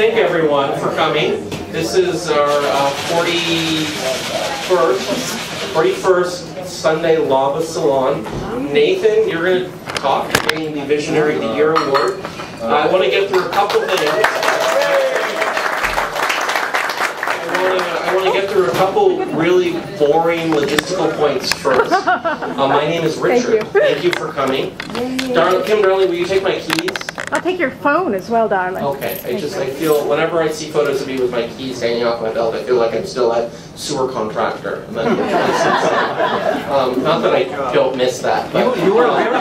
thank everyone for coming. This is our 41st Sunday Lava Salon. Nathan, you're going to talk, getting the Visionary of the Year Award. I want to get through a couple things. I want to get through a couple really boring logistical points first. My name is Richard. Thank you for coming. Kim, darling, will you take my keys? I'll take your phone as well, darling. Okay. I feel, whenever I see photos of me with my keys hanging off my belt, I feel like I'm still a sewer contractor. And then, not that I don't miss that, but you were and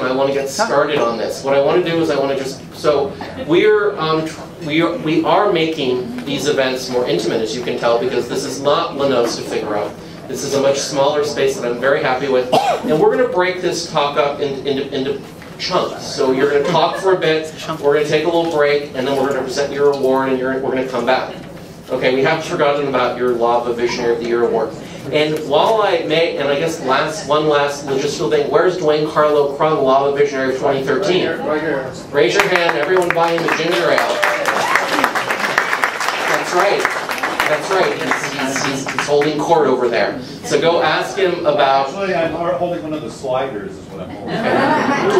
I want to get started on this. What I want to do is I want to just, so we are making these events more intimate, as you can tell, because this is not Lanos to figure out. This is a much smaller space that I'm very happy with, and we're going to break this talk up into chunks. So you're going to talk for a bit, we're going to take a little break, and then we're going to present your award, and we're going to come back. Okay, we haven't forgotten about your Lava Visionary of the Year Award. And while I may, and I guess one last logistical thing, where's Dwayne Carlo Crumb, Lava Visionary of 2013? Right here. Raise your hand, everyone buying the ginger ale. That's right. That's right. He's holding court over there. So go ask him about... Actually, I'm holding one of the sliders is what I'm holding. Okay.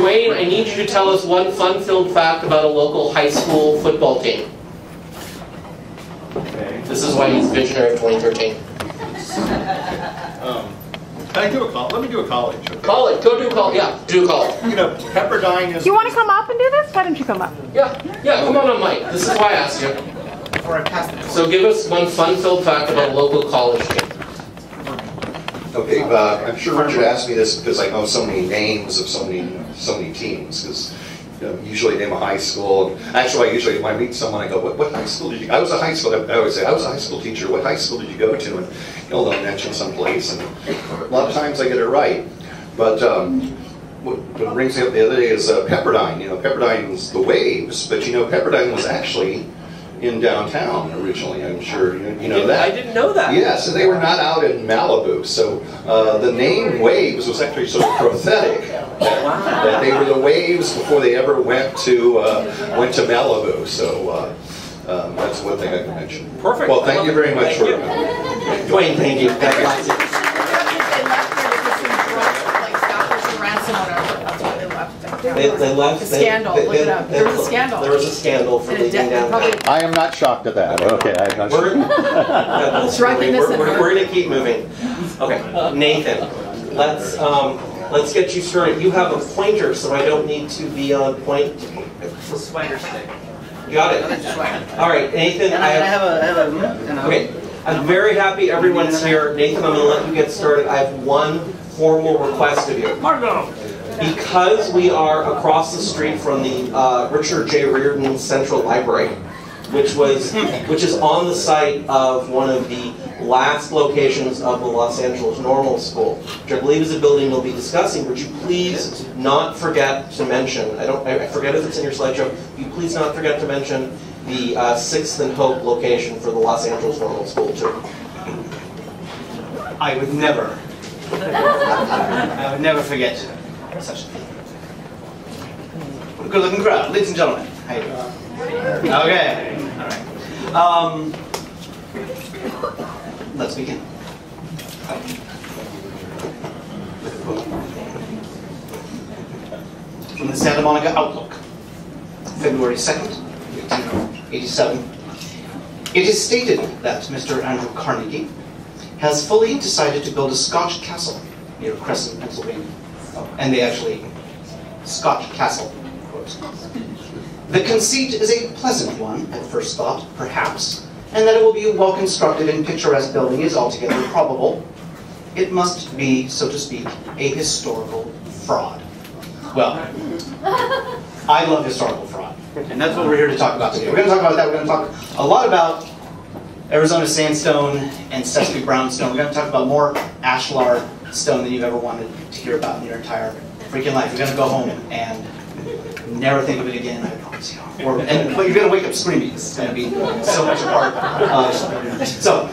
Dwayne, I need you to tell us one fun-filled fact about a local high school football team. Okay. This is why he's Visionary of 2013. Can I do a college? Let me do a college. Okay? College. Go do a college. Yeah, do a college. You know, Pepperdine is... Do you want to come up and do this? Why don't you come up? Yeah, come on Mike. This is why I asked you. So give us one fun-filled fact about a local college team. Okay, I'm sure Richard asked me this because I know so many names of so many teams. Because usually name a high school. Actually, when I meet someone, I go, "What high school did you?" I was a high school. I always say I was a high school teacher. What high school did you go to? And they'll mention some place, and a lot of times I get it right. But what brings me up the other day is Pepperdine. You know, Pepperdine's the Waves, but you know, Pepperdine was actually in downtown originally. I'm sure you know that. I didn't know that. Yeah, so they were not out in Malibu. So the name Waves was actually sort of prophetic that they were the Waves before they ever went to Malibu. So that's one thing I can mention. Perfect. Well, thank you very much for Dwayne, thank you. They left. The scandal. Look it up. There was a scandal. There was a scandal for leaving downtown. I am not shocked at that. Okay, I'm not We're going to keep moving. Okay, Nathan, let's get you started. You have a pointer, so I don't need to be on point. It's a spider stick. Got it. All right, Nathan. Okay, I'm very happy everyone's here. Nathan, I'm going to let you get started. I have one formal request of you. Margot. Because we are across the street from the Richard J. Riordan Central Library, which is on the site of one of the last locations of the Los Angeles Normal School, which I believe is a building we'll be discussing. Would you please not forget to mention, I forget if it's in your slideshow, would you please not forget to mention the 6th and Hope location for the Los Angeles Normal School too. I would never forget such a thing. Good looking crowd, ladies and gentlemen. How you doing? Okay, all right. Let's begin. From the Santa Monica Outlook, February 2nd, 1887. It is stated that Mr. Andrew Carnegie has fully decided to build a Scotch castle near Crescent, Pennsylvania. And they actually, Scotch castle, quote. The conceit is a pleasant one at first thought, perhaps, and that it will be a well-constructed and picturesque building is altogether probable. It must be, so to speak, a historical fraud. Well, I love historical fraud, and that's what we're here to talk about today. We're going to talk about that. We're going to talk a lot about Arizona sandstone and Sesame brownstone. We're going to talk about more ashlar stone than you've ever wanted to hear about in your entire freaking life. You're going to go home and never think of it again, I promise you. But you're going to wake up screaming. It's going to be so much a part. So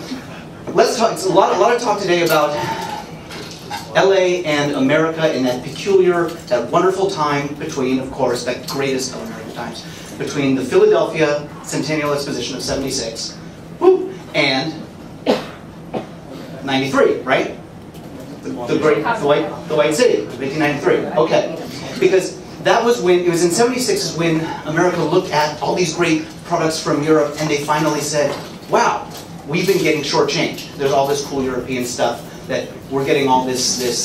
let's talk. It's a lot of talk today about LA and America in that peculiar, that wonderful time between, of course, the greatest of American times, between the Philadelphia Centennial Exposition of 76 and 93, right? The White City of 1893. Okay, because that was when, it was in 76 is when America looked at all these great products from Europe and they finally said, wow, we've been getting shortchanged. There's all this cool European stuff that we're getting all this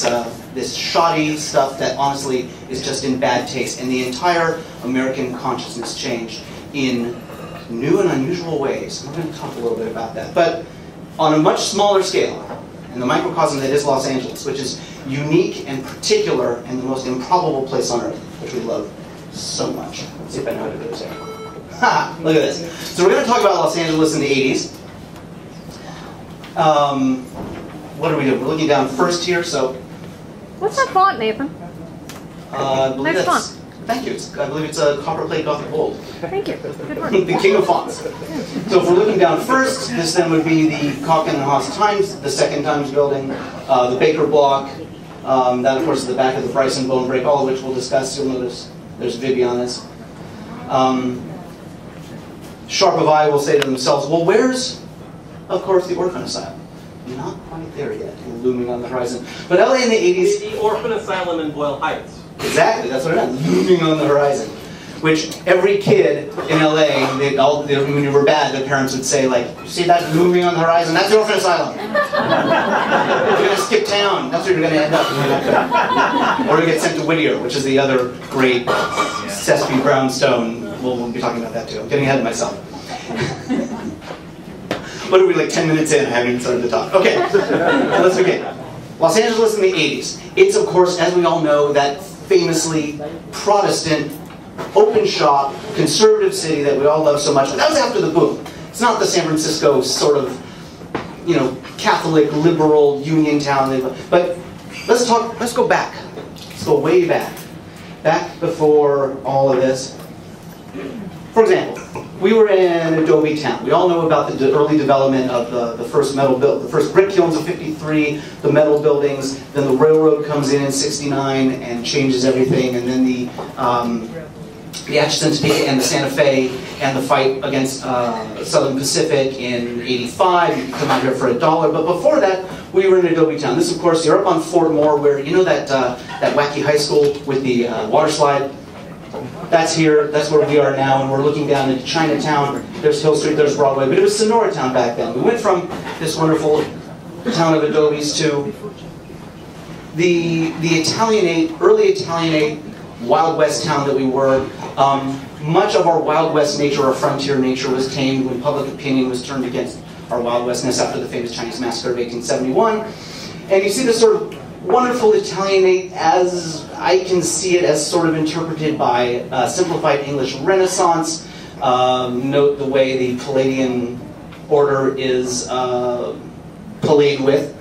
shoddy stuff that honestly is just in bad taste. And the entire American consciousness changed in new and unusual ways. We're going to talk a little bit about that. But on a much smaller scale, in the microcosm that is Los Angeles, which is unique and particular and the most improbable place on earth, which we love so much. Let's see if I know how to do this here. Ha! Look at this. So we're going to talk about Los Angeles in the 80s. What are we doing? We're looking down first here, so... What's that font, Nathan? I believe Nice that's... font. Thank you. I believe it's a copper plate Gothic gold. Thank you. Good work. The king of fonts. So if we're looking down first, this then would be the Cocken and Haas Times, the second Times building, the Baker Block, that of course is the back of the Bryson Bone Break, all of which we'll discuss. You'll notice there's Vivianas. Sharp of eye will say to themselves, well, where's, of course, the orphan asylum? Not quite there yet, looming on the horizon. But LA in the 80s... The orphan asylum in Boyle Heights. Exactly, that's what it meant, looming on the horizon. Which every kid in LA, when you were bad, the parents would say, like, you see that looming on the horizon? That's the orphan asylum. You're going to skip town. That's where you're going to end up. Or you get sent to Whittier, which is the other great Sesame brownstone. We'll be talking about that too. I'm getting ahead of myself. What are we, like 10 minutes in? I haven't even started to talk. Okay, let's begin. Los Angeles in the 80s. It's, of course, as we all know, that famously Protestant, open shop, conservative city that we all love so much. But that was after the boom. It's not the San Francisco sort of, you know, Catholic, liberal, union town. But let's go back. Let's go way back. Back before all of this. For example, we were in Adobe Town. We all know about the early development of the first metal build, the first brick kilns of 53, the metal buildings, then the railroad comes in 69 and changes everything, and then the Atchison Topeka and the Santa Fe and the fight against Southern Pacific in 85. You can come out here for $1. But before that, we were in Adobe Town. This, of course, you're up on Fort Moore, where you know that wacky high school with the water slide. That's here, that's where we are now, and we're looking down into Chinatown. There's Hill Street, there's Broadway, but it was Sonora Town back then. We went from this wonderful town of adobes to the Italianate, early Italianate, Wild West town that we were. Much of our Wild West nature, our frontier nature, was tamed when public opinion was turned against our Wild Westness after the famous Chinese massacre of 1871. And you see this sort of wonderful Italianate, as I can see it, as sort of interpreted by simplified English Renaissance. Note the way the Palladian order is played with.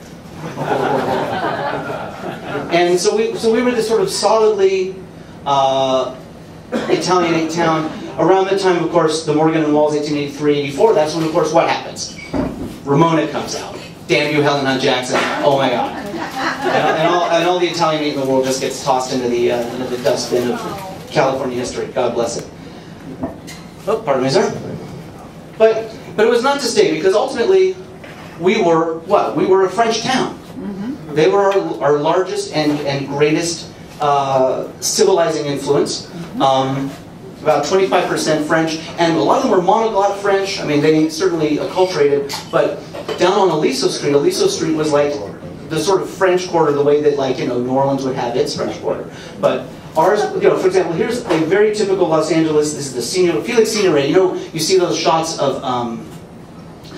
And so we were this sort of solidly Italianate town. Around the time, of course, the Morgan and Walls, 1883, 84, that's when, of course, what happens? Ramona comes out. Damn you, Helen Hunt Jackson. Oh my God. And all the Italianate in the world just gets tossed into the dustbin of California history. God bless it. Oh, pardon me, sir. But it was not to stay, because ultimately we were what? We were a French town. They were our largest and greatest civilizing influence. About 25% French, and a lot of them were monoglot French. I mean, they certainly acculturated, but down on Aliso Street was like the sort of French Quarter, the way that, like, you know, New Orleans would have its French Quarter. But ours, you know, for example, here's a very typical Los Angeles. This is the Felix Signoret. You know, you see those shots of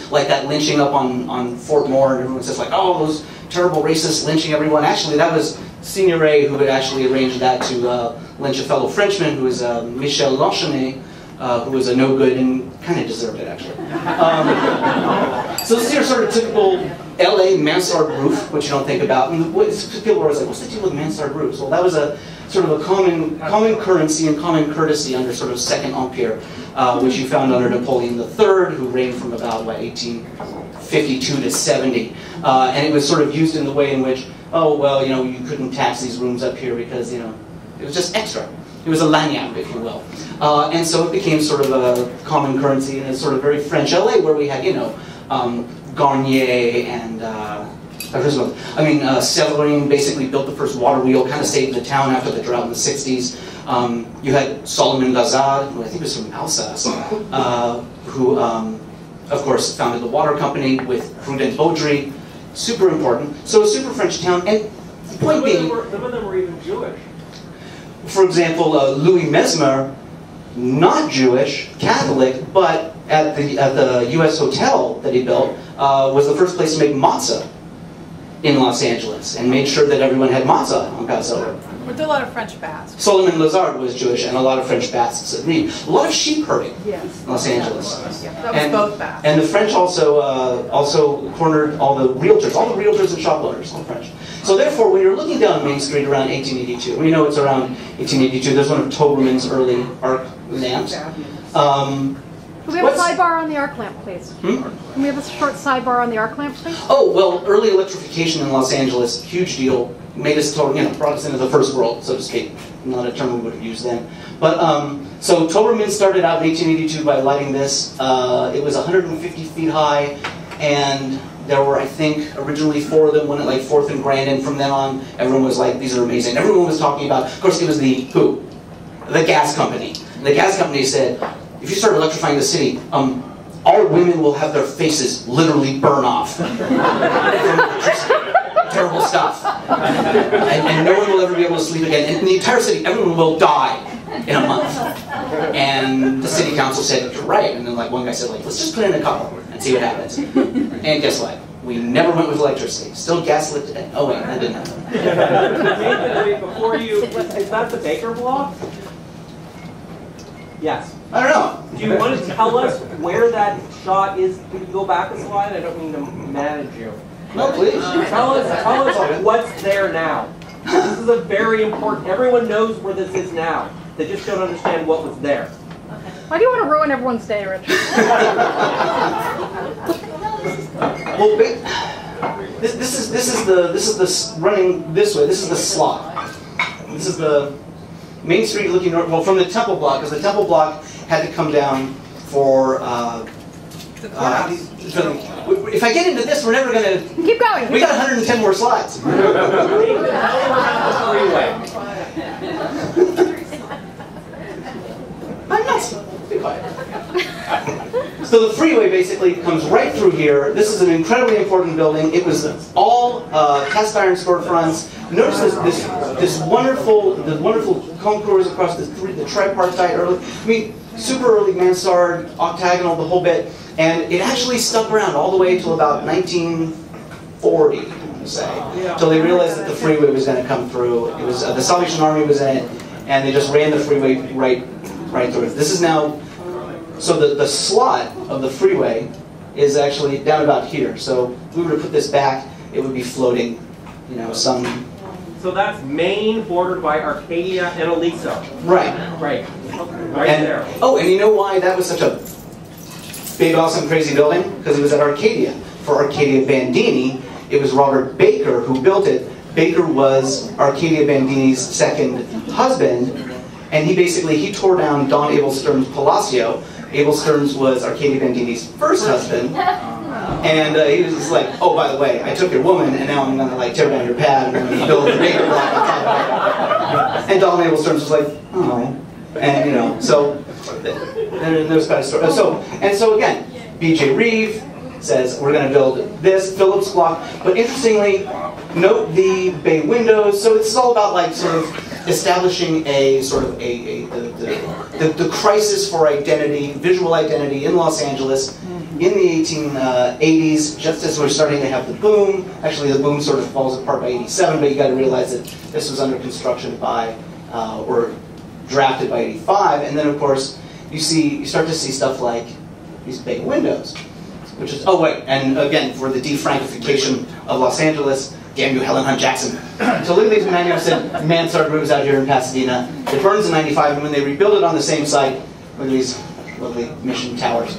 like that lynching up on Fort Moore, and everyone says like, oh, those terrible racists lynching everyone. Actually, that was Signoret who had actually arranged that to lynch a fellow Frenchman who was Michel Lanchenet, who was a no-good and kind of deserved it, actually. So this is your sort of typical LA mansard roof, which you don't think about. And people were always like, what's the deal with mansard roofs? Well, that was a sort of a common currency and common courtesy under sort of Second Empire, which you found under Napoleon III, who reigned from about, what, 1852 to 70. And it was sort of used in the way in which, oh, well, you know, you couldn't tax these rooms up here because, you know, it was just extra. It was a lagniappe, if you will. And so it became sort of a common currency in a sort of very French LA, where we had, you know, Garnier and Salon basically built the first water wheel, kind of saved the town after the drought in the 60s. You had Solomon Lazard, who I think was from Alsace, who, of course, founded the water company with Prudent Baudry. Super important. So a super French town, and the point being... Some of them were even Jewish. For example, Louis Mesmer, not Jewish, Catholic, but at the U.S. hotel that he built, was the first place to make matzah in Los Angeles, and made sure that everyone had matzah on Passover. We do a lot of French Basques. Solomon Lazard was Jewish, and a lot of French Basques agreed. A lot of sheep herding in Los Angeles. Yeah, that was both Basques. And the French also cornered all the realtors and shop owners, all French. So therefore, when you're looking down Main Street around 1882, we know it's around 1882, there's one of Toberman's early arc lamps. Can we have a sidebar on the arc lamp, please? Can we have a short sidebar on the arc lamp, please? Oh, well, early electrification in Los Angeles, huge deal. Made us, brought us into the first world, so to speak. Not a term we would have used then. But, so Toberman started out in 1882 by lighting this. It was 150 feet high, and there were, I think, originally 4 of them, one at like 4th and Grand, and from then on, everyone was like, these are amazing. Everyone was talking about, of course, it was the gas company. And the gas company said, if you start electrifying the city, all women will have their faces literally burn off. Terrible stuff. And no one will ever be able to sleep again. And in the entire city, everyone will die in a month. And the city council said, you're right. And then like one guy said, like, let's just put in a couple and see what happens. And guess what? We never went with electricity. Still gaslit today. Oh wait, that didn't happen. Before you, is that the Baker block? Yes. I don't know. Do you want to tell us where that shot is? Can you go back a slide? I don't mean to manage you. No, please. Tell us what's there now. This is a very important, everyone knows where this is now. They just don't understand what was there. Why do you want to ruin everyone's day, Richard? Well, this is the running this way. This is the slot. This is the Main Street looking north. Well, from the Temple block, because the Temple block had to come down for. If I get into this, we're never going to... Keep going. We got 110 more slides. I'm not... Be quiet. So the freeway basically comes right through here. This is an incredibly important building. It was all cast iron storefronts. Notice this wonderful concourse across the tripartite early. I mean, super early mansard, octagonal, the whole bit. And it actually stuck around all the way until about 1940, I'm going to say, until they realized that the freeway was going to come through. It was the Salvation Army was in it, and they just ran the freeway right through it. This is now, so the slot of the freeway is actually down about here. So if we were to put this back, it would be floating, some. So that's Maine, bordered by Arcadia and Aliso. Right. Right. Right there. Oh, and you know why that was such a big, awesome, crazy building? Because it was at Arcadia. For Arcadia Bandini, it was Robert Baker who built it. Baker was Arcadia Bandini's second husband, and he tore down Don Abel Stern's Palacio. Abel Stearns was Arcadia Bandini's first husband, and he was just like, oh, by the way, I took your woman, and now I'm going to tear down your pad, and I'm going to build the Baker block on top of it. And Don Abel Stearns was like, oh. And, so, and there's kind of story. So again, B.J. Reeve says, we're going to build this, Phillips block. But interestingly, note the bay windows. So it's all about, sort of establishing the crisis for identity, visual identity in Los Angeles in the 1880s, just as we're starting to have the boom. Actually, the boom sort of falls apart by 87, but you got to realize that this was under construction by, or drafted by 85, and then of course you start to see stuff like these bay windows, which is and again for the defrankification of Los Angeles. Damn you, Helen Hunt Jackson! So look at these magnificent mansard roofs out here in Pasadena. It burns in '95, and when they rebuild it on the same site, look at these lovely Mission towers.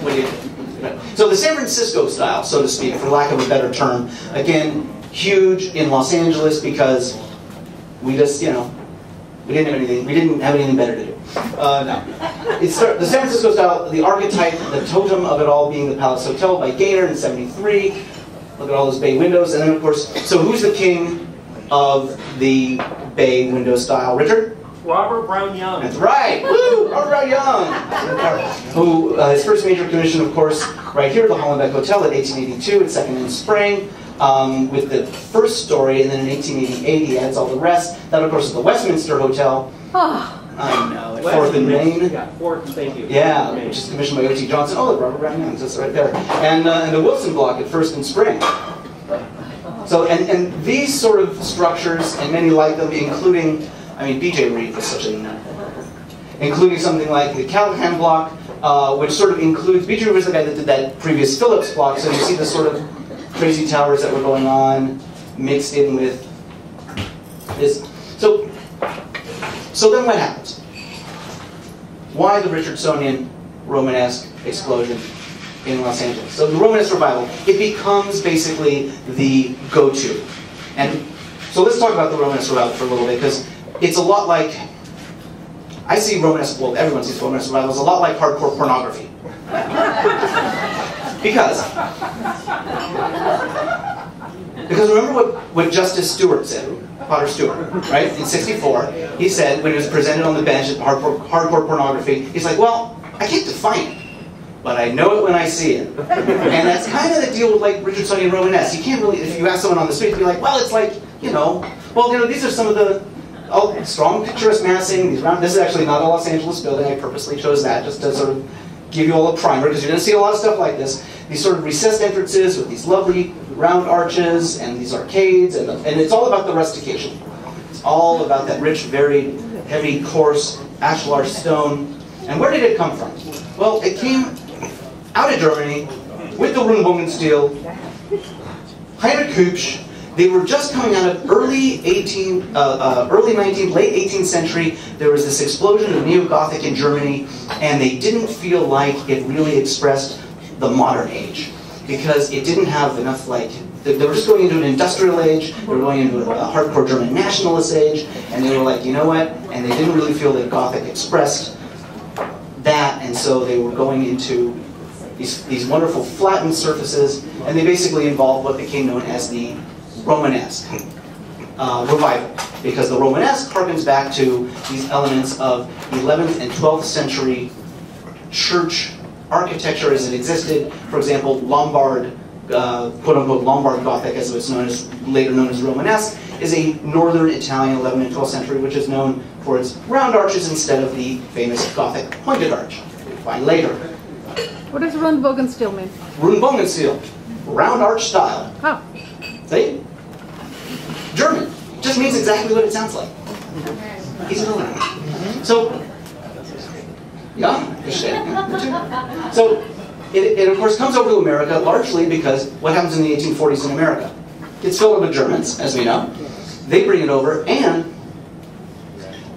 What do you think? So the San Francisco style, so to speak, for lack of a better term, again huge in Los Angeles because We just, you know, we didn't have anything better to do. No. The San Francisco style, the archetype, the totem of it all being the Palace Hotel by Gaynor in '73. Look at all those bay windows. And then, of course, so who's the king of the bay window style? Richard? Robert Brown Young. That's right. Woo! Robert Brown Young. Who, his first major commission, of course, right here, the Hollenbeck Hotel in 1882, its second in spring. With the first story, and then in 1888 he adds all the rest. That, of course, is the Westminster Hotel. Oh. I know, at 4th and Main. Yeah, 4th, thank you. Yeah, which is commissioned by O.T. Johnson. Oh, look, Robert Brown Young, that's right there. And the Wilson Block at 1st and Spring. So, and these sort of structures, and many like them, including, I mean, B.J. Reed was such a including something like the Callahan Block, which sort of includes, B.J. Reed was the guy that did that previous Phillips Block, so you see the sort of crazy towers that were going on, mixed in with this. So then what happens? Why the Richardsonian Romanesque explosion in Los Angeles? So the Romanesque revival, it becomes basically the go-to. And so let's talk about the Romanesque revival for a little bit, because it's a lot like, I see Romanesque, well, everyone sees Romanesque revival as a lot like hardcore pornography. Because remember what Justice Stewart said, Potter Stewart, right, in '64? He said, when he was presented on the bench at hardcore pornography, he's like, well, I can't define it, but I know it when I see it. And that's kind of the deal with like Richardsonian Romanesque. You can't really, if you ask someone on the street, be like, well, it's like, you know, well, you know, these are some of the strong picturesque massing. This is actually not a Los Angeles building. I purposely chose that just to sort of give you all a primer, because you're going to see a lot of stuff like this. These sort of recessed entrances with these lovely round arches and these arcades, and it's all about the rustication. It's all about that rich, varied, heavy, coarse ashlar stone. And where did it come from? Well, it came out of Germany with the Rundbogenstil, Heinrich Hübsch. They were just coming out of early 19th, late 18th century. There was this explosion of neo-Gothic in Germany, and they didn't feel like it really expressed the modern age, because it didn't have enough, like, they were just going into an industrial age, they were going into a hardcore German nationalist age, and they were like, you know what, and they didn't really feel that Gothic expressed that, and so they were going into these wonderful flattened surfaces, and they basically involved what became known as the Romanesque revival, because the Romanesque harkens back to these elements of 11th and 12th century church architecture as it existed. For example, Lombard, quote-unquote Lombard Gothic, as it's known as, later known as Romanesque, is a northern Italian 11th and 12th century, which is known for its round arches instead of the famous Gothic pointed arch, we'll find later. What does Rundbogenstil mean? Rundbogenstil, round arch style. Oh. See? German. Just means exactly what it sounds like. Easy to learn. So, yeah, so it of course comes over to America largely because what happens in the 1840s in America? It's filled with Germans, as we know. They bring it over, and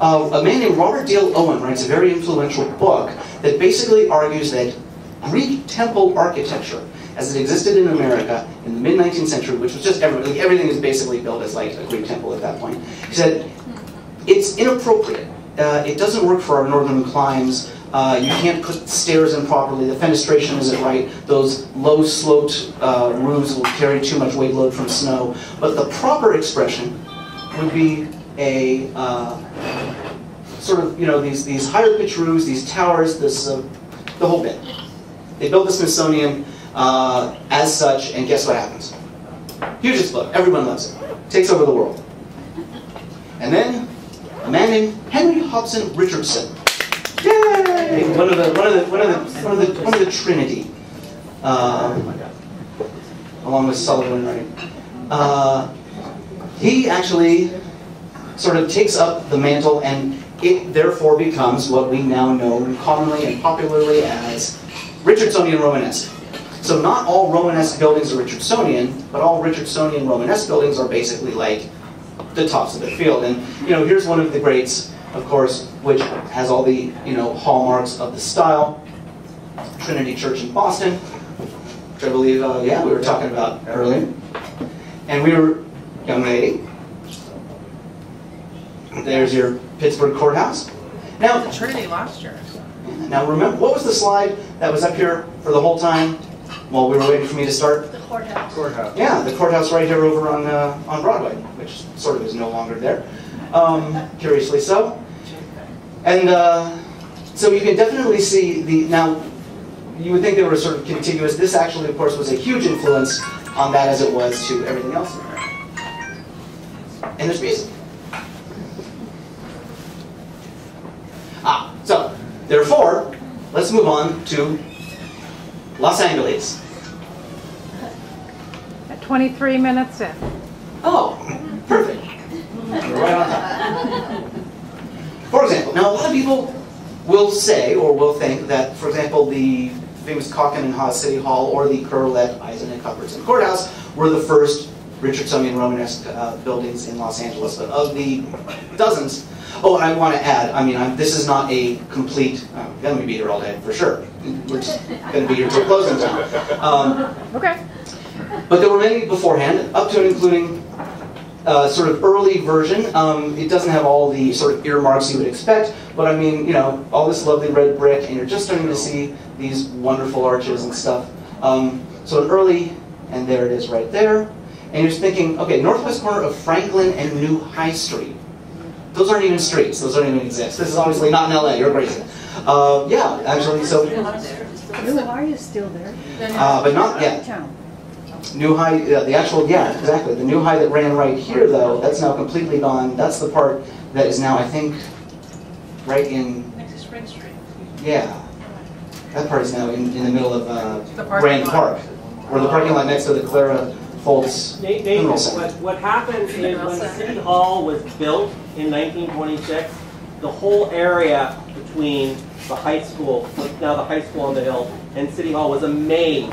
a man named Robert Dale Owen writes a very influential book that basically argues that Greek temple architecture, as it existed in America in the mid-19th century, which was just everything is basically built as like a Greek temple at that point. He said, it's inappropriate. It doesn't work for our northern climes. You can't put stairs in properly. The fenestration isn't right. Those low-sloped roofs will carry too much weight load from snow. But the proper expression would be a sort of, you know, these higher pitched roofs, these towers, this the whole bit. They built the Smithsonian as such, and guess what happens? Huge explosion. Everyone loves it. Takes over the world. And then a man named Henry Hobson Richardson. Yay! One of the Trinity, along with Sullivan, right? He actually sort of takes up the mantle, and it therefore becomes what we now know commonly and popularly as Richardsonian Romanesque. So not all Romanesque buildings are Richardsonian, but all Richardsonian Romanesque buildings are basically like the tops of the field. And you know, here's one of the greats, of course, which has all the, you know, hallmarks of the style. Trinity Church in Boston, which I believe, yeah, we were talking about earlier. And we were, young lady. There's your Pittsburgh courthouse. Now, The Trinity last year. now remember, what was the slide that was up here for the whole time while we were waiting for me to start? The courthouse. Courthouse. Yeah, the courthouse right here over on Broadway, which sort of is no longer there, curiously so. And so you can definitely see now, you would think they were sort of contiguous. This actually, of course, was a huge influence on that as it was to everything else in there. And there's music. So, therefore, let's move on to Los Angeles. At 23 minutes in. Oh, perfect. We're right on top. For example, now a lot of people will say or will think that, for example, the famous Cocken and Haas City Hall or the Curlet, Eisen, and Cuthbertson Courthouse were the first Richardsonian Romanesque buildings in Los Angeles. But of the dozens, oh, I want to add, I mean, this is not a complete, we're going to be here all day for sure. We're just going to be here till closing time. Okay. But there were many beforehand, up to and including sort of early version. It doesn't have all the sort of earmarks you would expect, but I mean, you know, all this lovely red brick, and you're just starting to see these wonderful arches and stuff. So an early, and there it is right there. And you're thinking, okay, northwest corner of Franklin and New High Street. Those aren't even streets. Those don't even exist. This is obviously not in LA. You're crazy. Yeah, actually, so. New High is still there. But not yet. Town. New High, the actual, yeah, exactly. The New High that ran right here, though, that's now completely gone. That's the part that is now, I think, right in. Next to Spring Street. Yeah. That part is now in the middle of The parking Grand lot. Park, where the parking lot next to the Clara Foltz Nathan, Funeral Center. what happened is when City Hall was built in 1926, the whole area between the high school, now the high school on the hill, and City Hall was a maze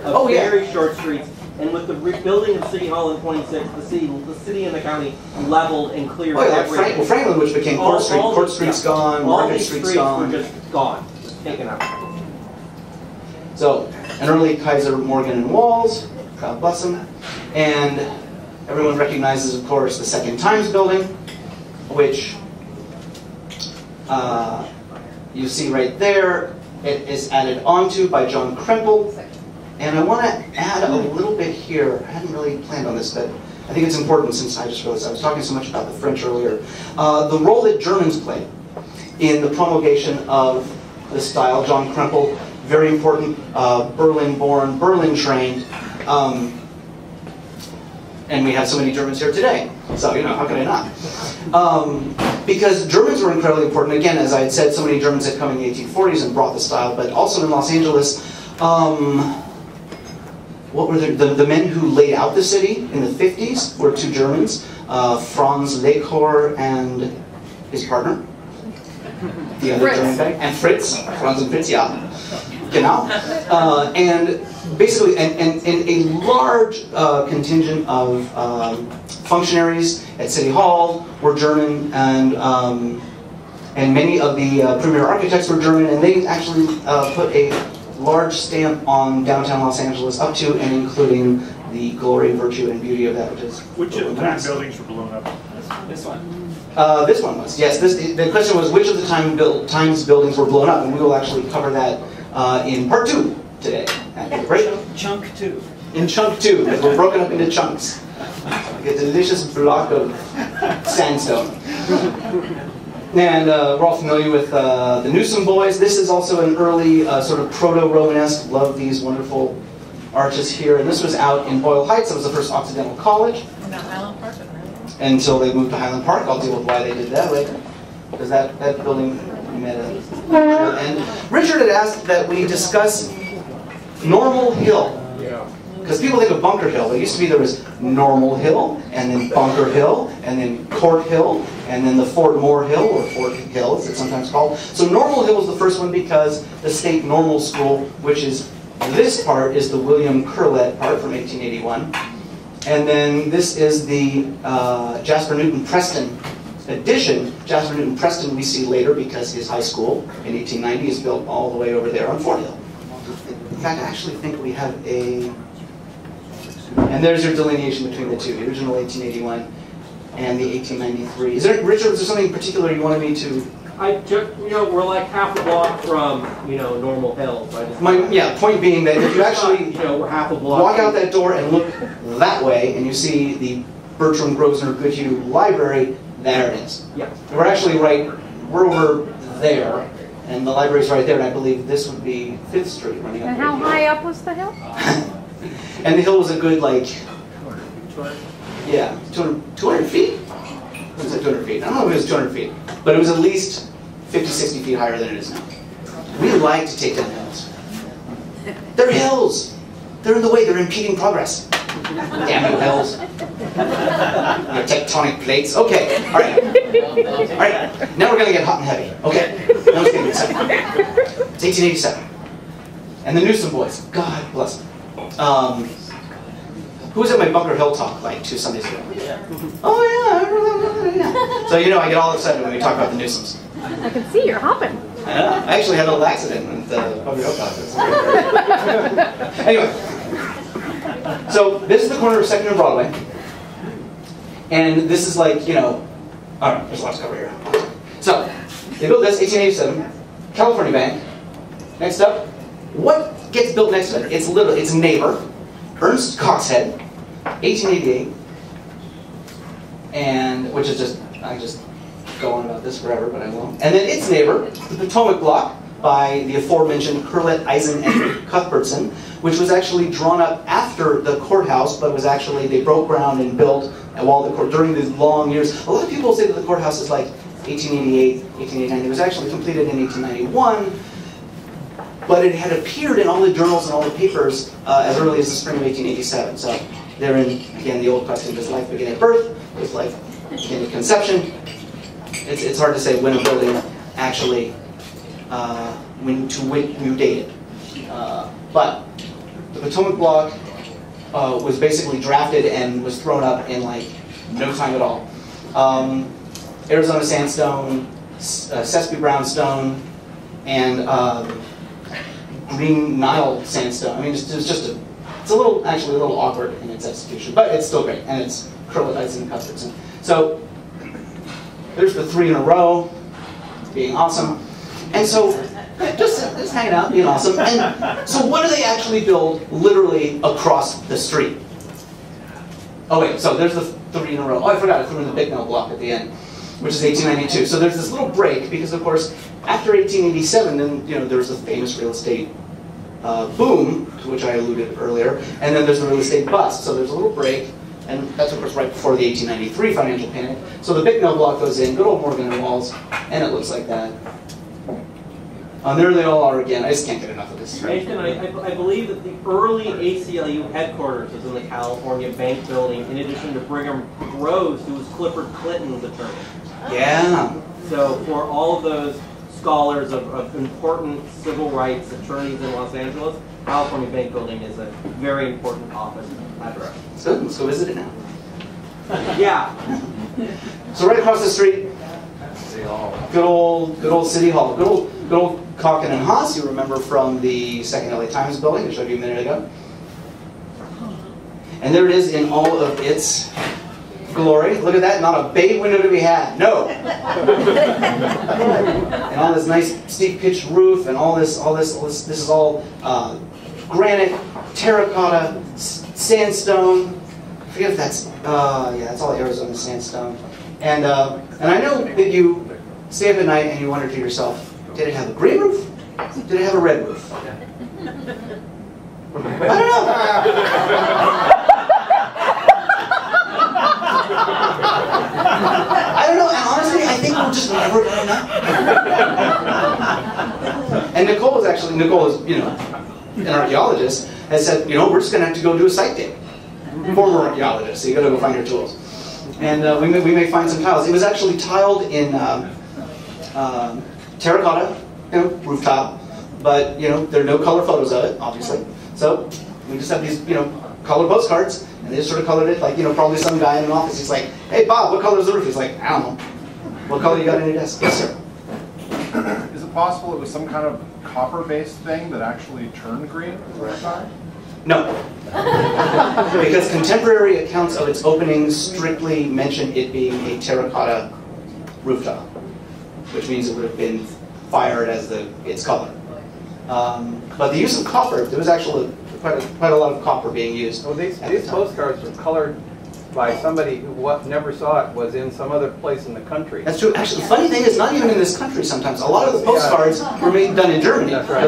of very short streets. And with the rebuilding of City Hall in 26, the city and the county leveled and cleared everything. Well, Franklin, which became Court Street. Court Street's gone, Market Street's gone. All these streets were just gone, taken out. So, an early Kaiser Morgan and Walls, God bless them. And everyone recognizes, of course, the Second Times building, which you see right there. It is added onto by John Krempel. And I want to add a little bit here. I hadn't really planned on this, but I think it's important since I just realized I was talking so much about the French earlier. The role that Germans played in the promulgation of the style. John Krempel, very important, Berlin-born, Berlin-trained. And we have so many Germans here today. So, you know, how can I not? Because Germans were incredibly important. Again, as I had said, so many Germans had come in the 1840s and brought the style, but also in Los Angeles, what were the men who laid out the city in the 50s were two Germans, Franz Lechor and his partner, the other German guy, and Fritz, Franz and Fritz, yeah, genau. And basically, and a large contingent of functionaries at City Hall were German, and many of the premier architects were German, and they actually put a large stamp on downtown Los Angeles, up to and including the glory, virtue, and beauty of that, which is. Which of the time buildings were blown up? This one. This one was, yes. The question was which of the Times buildings were blown up, and we will actually cover that in part 2 today. Right? Chunk 2. In chunk 2, because we're broken up into chunks. Like a delicious block of sandstone. And we're all familiar with the Newsom boys. This is also an early sort of proto-Romanesque. Love these wonderful arches here. And this was out in Boyle Heights. It was the first Occidental College. And that Highland Park. Until they moved to Highland Park. I'll deal with why they did that later. Because that building met a end. Richard had asked that we discuss Normal Hill. Because people think of Bunker Hill. There used to be, there was Normal Hill, and then Bunker Hill, and then Court Hill, and then the Fort Moore Hill, or Fort Hill as it's sometimes called. So Normal Hill was the first one because the State Normal School, which is this part, is the William Curlet part from 1881. And then this is the Jasper Newton Preston addition. Jasper Newton Preston we see later because his high school in 1890 is built all the way over there on Fort Hill. In fact, I actually think we have a... And there's your delineation between the two. The original 1881 and the 1893. Is there, Richard, is there something in particular you wanted me to? We're like half a block from, Normal Hills. Point being that if you actually, we're half a block. walk out that door and look that way, and you see the Bertram Grosvenor Goodhue Library, there it is. Yeah. We're actually we're over there, and the library's right there, and I believe this would be 5th Street running up. And how high up was the hill? And the hill was a good, 200 feet? It was like 200 feet. I don't know if it was 200 feet, but it was at least 50, 60 feet higher than it is now. We like to take down hills. They're hills. They're in the way. They're impeding progress. Damn you hills. Your tectonic plates. Okay. All right. All right. Now we're going to get hot and heavy. Okay. Now it's getting exciting. It's 1887. And the Newsom boys. God bless them. Who was at my Bunker Hill talk 2 Sundays ago? Oh yeah. So I get all excited when we talk about the Newsoms. I can see you're hopping. I know. I actually had a little accident with the Bunker Hill talk. Anyway, so this is the corner of 2nd and Broadway, and this is all right. There's a lot to cover here. So they built this 1887, California Bank. Next up, what gets built next to it? It's a neighbor. Ernst Coxhead, 1888, and which is I just go on about this forever, but I won't. And then its neighbor, the Potomac Block, by the aforementioned Hurlett, Eisen, and Cuthbertson, which was actually drawn up after the courthouse, but was actually, they broke ground and built while during these long years. A lot of people say that the courthouse is 1888, 1889. It was actually completed in 1891. But it had appeared in all the journals and all the papers as early as the spring of 1887. So therein, again, the old question, does life begin at birth? Does life begin at conception? It's hard to say when a building actually, when you date it. But the Potomac Block was basically drafted and was thrown up in no time at all. Arizona sandstone, Sespe brownstone, and Green Nile sandstone. I mean, it's a little awkward in its execution, but it's still great, and it's Carroll Avenue and Cuthbertson. So there's the 3 in a row, being awesome, and so just hanging out, being awesome. And so what do they actually build literally across the street? Oh wait, so there's the 3 in a row. Oh, I forgot, I threw in the Bicknell block at the end, which is 1892. So there's this little break because, of course, after 1887, then there was the famous real estate boom, to which I alluded earlier, and then there's the real estate bust. So there's a little break, and that's of course right before the 1893 financial panic. So the Bicknell block goes in, good old Morgan and Walls, and it looks like that. There they all are again. I just can't get enough of this. Nathan, I believe that the early ACLU headquarters was in the California Bank Building, in addition to Brigham Rose, who was Clifford Clinton's attorney. Yeah. So for all of those scholars of important civil rights attorneys in Los Angeles, California Bank Building is a very important office address. So let's go visit it now. Yeah. So right across the street, good old City Hall. Good old Calkin and Haas, you remember from the second LA Times building I showed you a minute ago. And there it is in all of its glory. Look at that, not a bay window to be had. No. And all this nice steep pitched roof and all this this is all granite, terracotta, sandstone. I forget if that's yeah, that's all Arizona sandstone. And I know that you stay up at night and you wonder to yourself, did it have a green roof? Did it have a red roof? I don't know. I don't know, and honestly, I think we're just never gonna know. And Nicole is, an archaeologist, has said, we're just gonna have to go do a site dig. Former archaeologist, so you gotta go find your tools. And we may find some tiles. It was actually tiled in terracotta, roof tile, but there are no color photos of it, obviously. So we just have these, colored postcards, and they just sort of colored it like, probably some guy in an office. He's like, "Hey Bob, what color is the roof?" He's like, "I don't know. What color you got on your desk?" "Yes, sir." Is it possible it was some kind of copper-based thing that actually turned green over time? No. Because contemporary accounts of its opening strictly mention it being a terracotta rooftop, which means it would have been fired as its color. But the use of copper, there was actually quite a lot of copper being used. Well, these postcards were colored by somebody who never saw it, was in some other place in the country. That's true. Actually, the funny thing is, not even in this country sometimes. A lot of the postcards were done in Germany. That's right.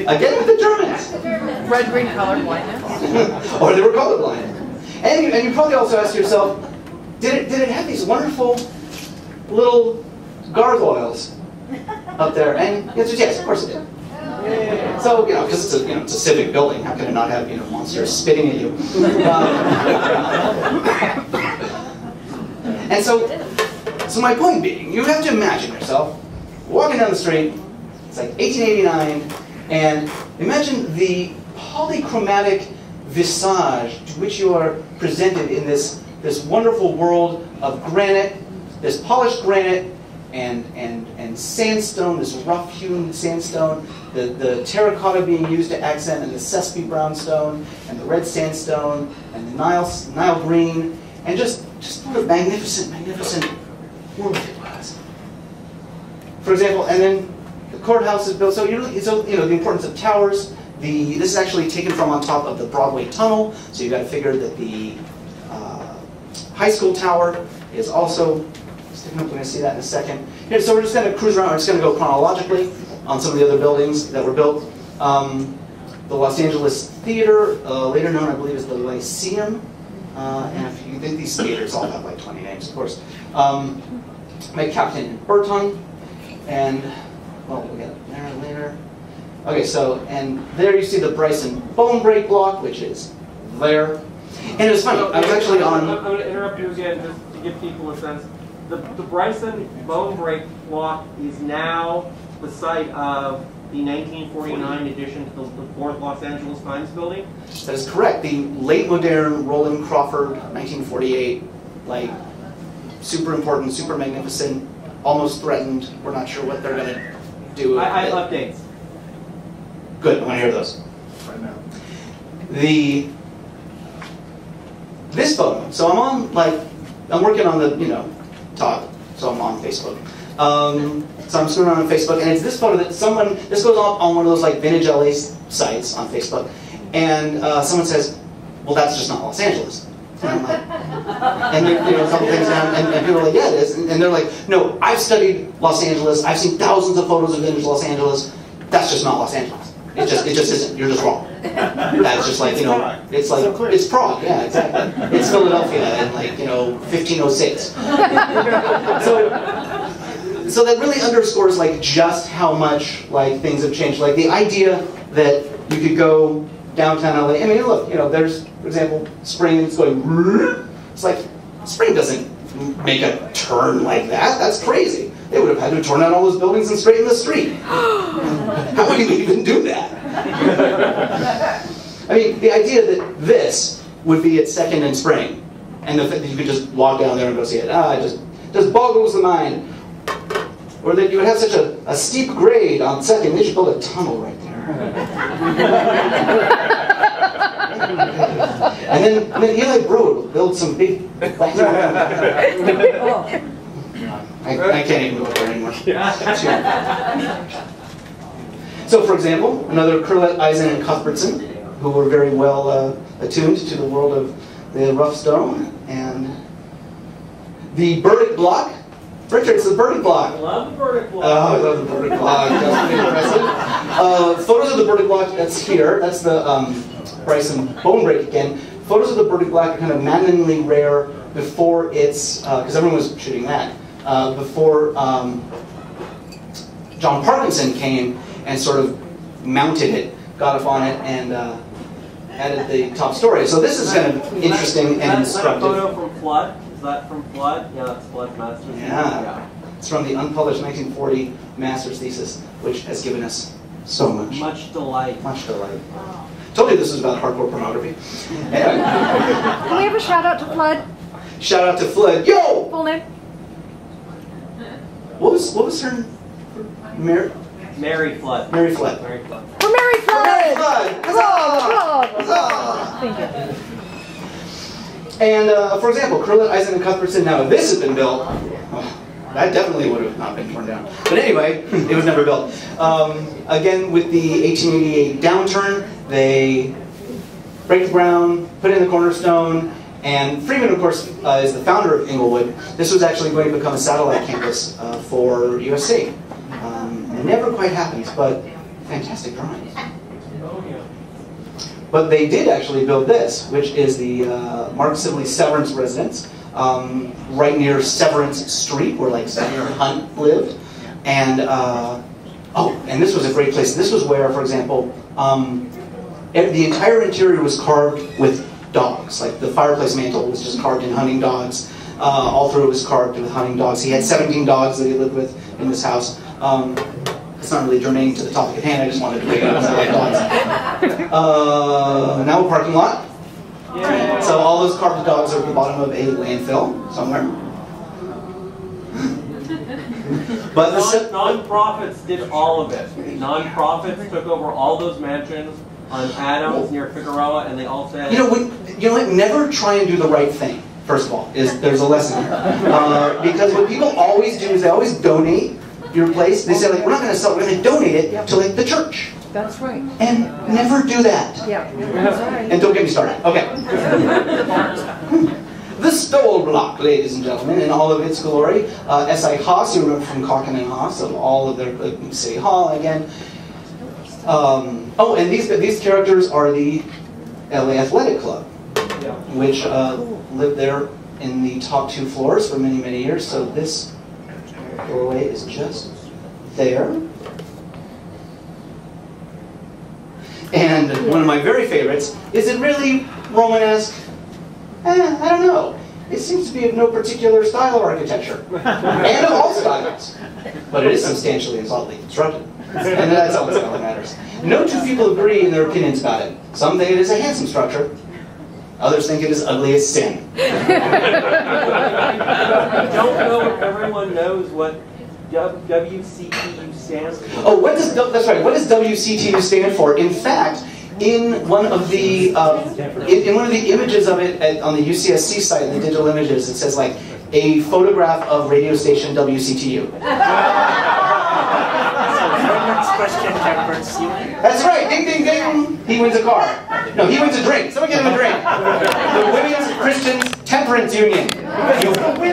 Again with the Germans. Red, green, colored blindness. Or they were colorblind. And you probably also ask yourself, did it have these wonderful little gargoyles up there? And the answer is yes, of course it did. So, because it's a civic building, how can it not have, monsters spitting at you? And so my point being, you have to imagine yourself walking down the street, it's like 1889, and imagine the polychromatic visage to which you are presented in this wonderful world of granite, this polished granite, and sandstone, this rough-hewn sandstone, the terracotta being used to accent, and the Sespe brownstone, and the red sandstone, and the Nile green, and just what a magnificent world it was. For example, and then the courthouse is built. So the importance of towers. This is actually taken from on top of the Broadway tunnel. So you've got to figure that the high school tower is also. We're going to see that in a second. Here, so we're just going to cruise around. We're just going to go chronologically on some of the other buildings that were built. The Los Angeles Theater, later known, I believe, as the Lyceum. And if you think these theaters all have like 20 names, of course. My Captain and Burton, and well, we'll get there later. Okay, so and there you see the Bryson bone break block, which is there. And it was funny. I was actually on. I'm going to interrupt you again just to give people a sense. The Bryson bone break block is now the site of the 1949 addition to the 4th Los Angeles Times building? That is correct. The late modern Roland Crawford, 1948, like super important, super magnificent, almost threatened. We're not sure what they're going to do. I have updates. Good, I want to hear those. Right now. This photo, so I'm working on the, talk, so I'm on Facebook. So I'm scrolling on Facebook, and it's this photo that this goes on one of those like vintage LA sites on Facebook, and someone says, well, that's just not Los Angeles. And I'm like, and a couple things down, and people are like, yeah, it is. And they're like, no, I've studied Los Angeles, I've seen thousands of photos of vintage Los Angeles, that's just not Los Angeles. It just isn't. You're just wrong. That's just like, it's Prague, yeah, exactly. It's Philadelphia in 1506. So that really underscores just how much things have changed. Like the idea that you could go downtown LA. I mean, look, there's, for example, spring. It's going. It's like spring doesn't make a turn like that. That's crazy. They would have had to torn out all those buildings and straighten the street. How would you even do that? I mean, the idea that this would be at 2nd and Spring, and the fact that you could just walk down there and go see it, it just boggles the mind. Or that you would have such a steep grade on 2nd, they should build a tunnel right there. and then Eli Brewer will build some big... I can't even go there anymore. So, for example, another Curlet, Eisen, and Cuthbertson, who were very well attuned to the world of the rough stone, and the Burdick block. Richard, it's the Burdick block. I love the Burdick block. Oh, I love the Burdick block. That's pretty impressive. Photos of the Burdick block, that's here. That's the Bryson bone break again. Photos of the Burdick block are kind of maddeningly rare before it's, because everyone was shooting that, before John Parkinson came and sort of mounted it, got up on it, and added the top story. So this is kind of interesting and instructive. Is that a photo from Flood? Is that from Flood? Yeah, that's Flood Masters. Yeah. It's from the unpublished 1940 master's thesis, which has given us so much. Much delight. Much delight. Told you this was about hardcore pornography. Anyway. Can we have a shout out to Flood? Shout out to Flood. Yo! Full name? What was her Mary Flood. Mary Flood. Mary Flood. We're Mary Flood! Mary Flood! Huzzah! And for example, Curlet, Eisen, and Cuthbertson, now if this had been built, that definitely would have not been torn down. But anyway, it was never built. Again, with the 1888 downturn, they break the ground, put in the cornerstone, and Freeman, of course, is the founder of Inglewood. This was actually going to become a satellite campus for USC. It never quite happens, but fantastic drawings. But they did actually build this, which is the Mark Sibley Severance residence, right near Severance Street, where like Senator Hunt lived. And and this was a great place. This was where, for example, the entire interior was carved with dogs. Like the fireplace mantle was just carved in hunting dogs. All through it was carved with hunting dogs. He had 17 dogs that he lived with in this house. It's not really germane to the topic at hand. I just wanted to bring it up. Now a parking lot. Yeah. So all those carved dogs are at the bottom of a landfill somewhere. But non-profits did all of it. Non-profits took over all those mansions on Adams near Figueroa, and they all said, you know what? Never try and do the right thing. First of all, there's a lesson here, because what people always do is they always donate your place. They say like, we're not going to sell it, we're going to donate it to like the church. That's right. And never do that. Yeah. That's right. And don't get me started. Okay. The Stowell Block, ladies and gentlemen, in all of its glory. S.I. Haas, you remember from Cocken and Haas, of all of their City Hall again. And these characters are the LA Athletic Club, which lived there in the top 2 floors for many, many years. So this doorway is just there. And one of my very favorites, is it really Romanesque? I don't know. It seems to be of no particular style of architecture. And of all styles. But it is substantially and solidly constructed. And that's all that matters. No two people agree in their opinions about it. Some think it is a handsome structure. Others think it is ugly as sin. I don't know if everyone knows what WCTU stands for. Oh, that's right. What does WCTU stand for? In fact, in one of the images of it on the UCSC site, in the digital images, it says like a photograph of radio station WCTU. That's right. Ding, ding, ding. He wins a car. No, he wins a drink. Someone get him a drink. The Women's Christian Temperance Union.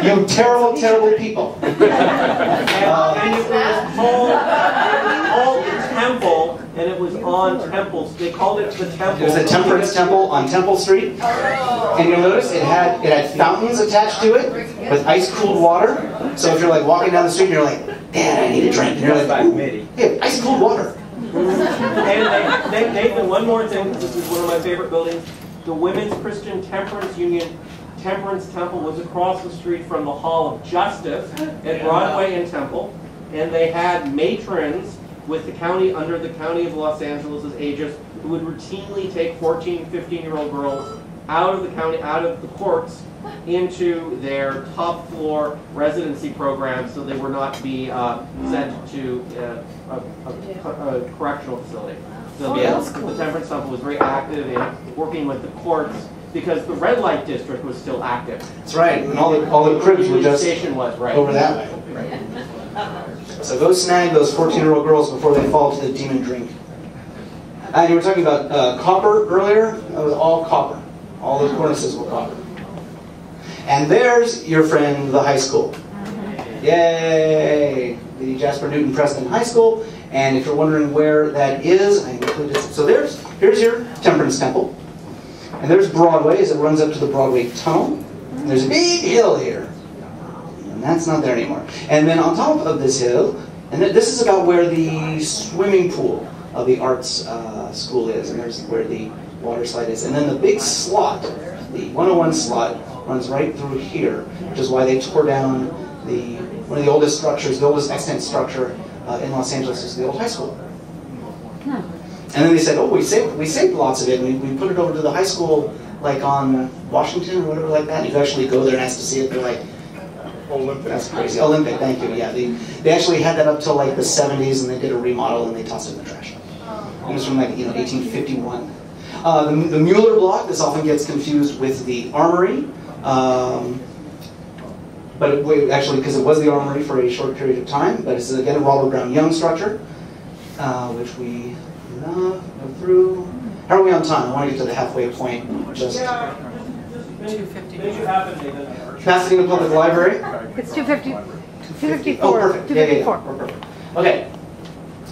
You terrible, terrible people. And it was called the Temple, and it was on Temple. They called it the Temple. It was the Temperance Temple on Temple Street. And you'll notice it had fountains attached to it with ice-cooled water. So if you're like walking down the street and you're like, Dad, I need a drink. And you're like, hey, ice-cooled water. And Nathan, one more thing, because this is one of my favorite buildings. The Women's Christian Temperance Union Temperance Temple was across the street from the Hall of Justice at Broadway and Temple. And they had matrons with the county, under the County of Los Angeles' aegis, who would routinely take 14, 15-year-old girls out of the county, out of the courts, into their top floor residency program, so they would not be sent to a correctional facility. So the Temperance Temple was very active in working with the courts because the red light district was still active. That's right, and all the cribs were just over that way. Right. So go snag those 14-year-old girls before they fall to the demon drink. And you were talking about copper earlier. That was all copper. All those cornices were copper. And there's your friend, the high school. Yay! The Jasper Newton Preston High School. And if you're wondering where that is, I included. So here's your Temperance Temple. And there's Broadway as it runs up to the Broadway Tunnel. And there's a big hill here. And that's not there anymore. And then on top of this hill, and this is about where the swimming pool of the arts school is. And there's where the water slide is. And then the big slot, the 101 slot, runs right through here, which is why they tore down one of the oldest structures, the oldest extant structure in Los Angeles is the old high school. And then they said, oh, we saved lots of it, and we put it over to the high school, like on Washington or whatever like that. And you actually go there and ask to see it. They're like, Olympic. That's crazy. Olympic, thank you. Yeah, they actually had that up till like the 70s, and they did a remodel and they tossed it in the trash. It was from like 1851. The Mueller block, this often gets confused with the Armory. But actually, because it was the Armory for a short period of time, but it's again a Robert Brown Young structure, which we go through. How are we on time? I want to get to the halfway point. Just 250. Pasadena Public Library. It's 250. 254. Oh, perfect. 254. We're perfect. Okay.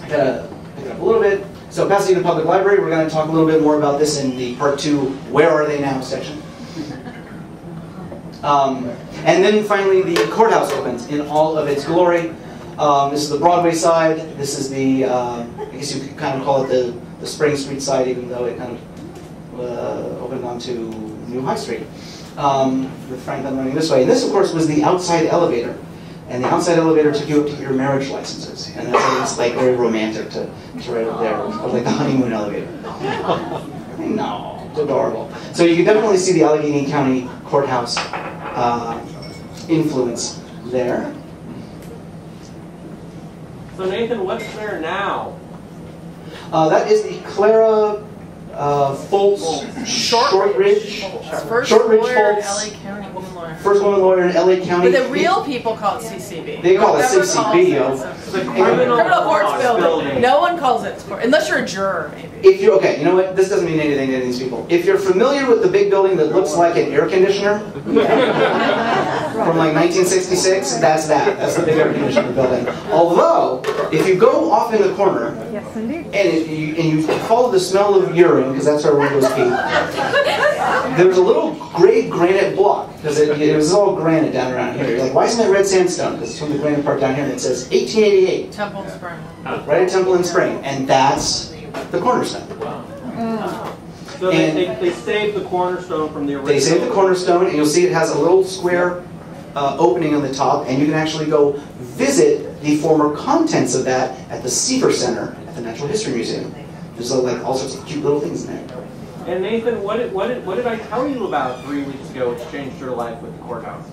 I gotta pick it up a little bit. So Pasadena Public Library, we're going to talk a little bit more about this in the part 2, Where Are They Now section. And then finally the courthouse opens in all of its glory. This is the Broadway side. This is the, I guess you could kind of call it the Spring Street side, even though it kind of opened onto New High Street, with Franklin running this way. And this, of course, was the outside elevator. And the outside elevator took you up to your marriage licenses. And that's why it's like very romantic to right up there. It was like the honeymoon elevator. No, it's adorable. So you can definitely see the Allegheny County Courthouse influence there. So Nathan, what's there now? That is the Clara Foltz Shortridge. First Shortridge lawyer in Foltz. LA County, woman lawyer. First woman lawyer in LA County. But the real people call it CCB. They call it Never CCB, calls yo. it. The criminal Courts building. building. No one calls it court, unless you're a juror, maybe. If you're, okay, you know what? This doesn't mean anything to these people. If you're familiar with the big building that looks like an air conditioner from like 1966, that's that. That's the big air conditioner building. Although, if you go off in the corner, Yes, indeed. and you follow the smell of urine, because that's our windows pee, there's a little gray granite block, because it was all granite down around here. You're like, why isn't it red sandstone? Because it's from the granite part down here, and it says 1888. Temple and Spring. Right at Temple and Spring, and that's the cornerstone. So they saved the cornerstone from the original. They saved the cornerstone, and you'll see it has a little square opening on the top, and you can actually go visit the former contents of that at the Seaver Center at the Natural History Museum. There's like all sorts of cute little things in there. And Nathan, what did I tell you about 3 weeks ago which changed your life with the courthouse?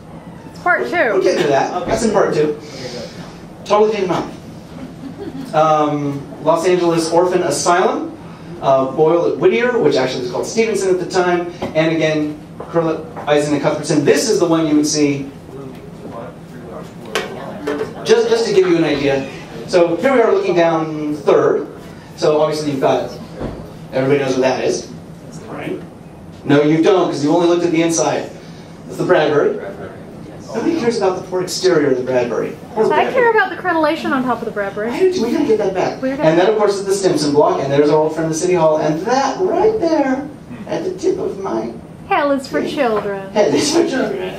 It's part 2. We'll get to that. Okay. That's in part 2. Okay, good. Totally came out. Los Angeles Orphan Asylum, Boyle at Whittier, which actually was called Stevenson at the time, and again, Curlett, Eisen, and Cuthbertson. This is the one you would see, just to give you an idea. So here we are looking down 3rd. So obviously you've got, everybody knows what that is, right? No, you don't, because you only looked at the inside. That's the Bradbury. Nobody cares about the poor exterior of the Bradbury. I care about the crenellation on top of the Bradbury. I do too. We gotta get that back. We're gonna- And that, of course, is the Stimson block, and there's our old friend, the City Hall, and that right there, at the tip of my Hell is for children. head is for children.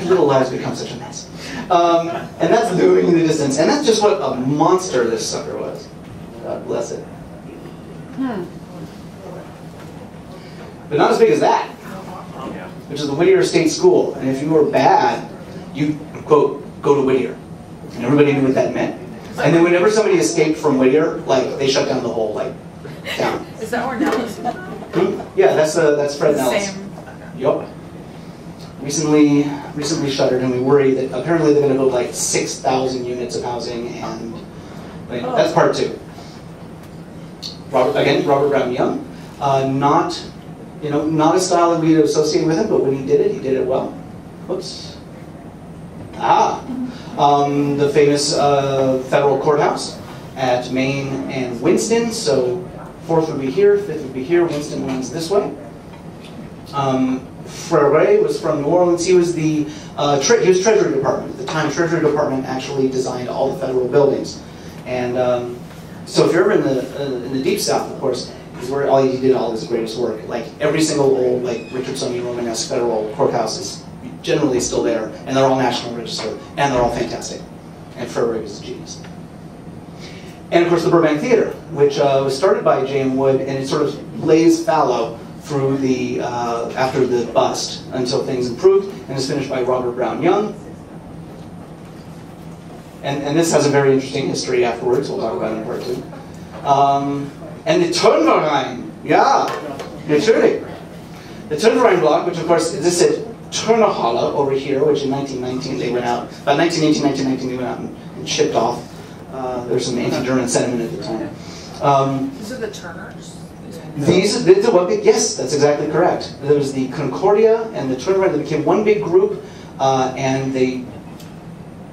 Little lives become such a mess. And that's looming in the distance, and that's just what a monster this sucker was. God bless it. But not as big as that, which is the Whittier State School. And if you were bad, you, quote, go to Whittier. And everybody knew what that meant. And then whenever somebody escaped from Whittier, like, they shut down the whole, like, town. Is that where Nellis is? Yeah, that's Fred Nellis. Same. Yup. Recently shuttered, and we worry that apparently they're going to build like 6,000 units of housing, and that's part 2. Robert Brown Young, not a style that we'd associate with him, but when he did it well. Whoops. The famous federal courthouse at Main and Winston. So 4th would be here, 5th would be here. Winston wins this way. Frere was from New Orleans. He was he was Treasury Department. At the time, Treasury Department actually designed all the federal buildings. And so if you're ever in the Deep South, of course, is where he did all his greatest work. Like every single old Richardsonian Romanesque federal courthouse is generally still there, and they're all National Register, and they're all fantastic. And Frere was a genius. And of course the Burbank Theater, which was started by J.M. Wood, and it sort of lays fallow through the after the bust until things improved, and is finished by Robert Brown Young. And this has a very interesting history afterwards. We'll talk about it in part 2. And the Turnverein, yeah, natürlich. The Turnverein block, which of course this is Turnerhalle over here, which in 1919 they went out. About 1919 they went out and shipped off. There was some anti-German sentiment at the time. These are the Turners? Yes, that's exactly correct. There was the Concordia and the Twin. They became one big group, and they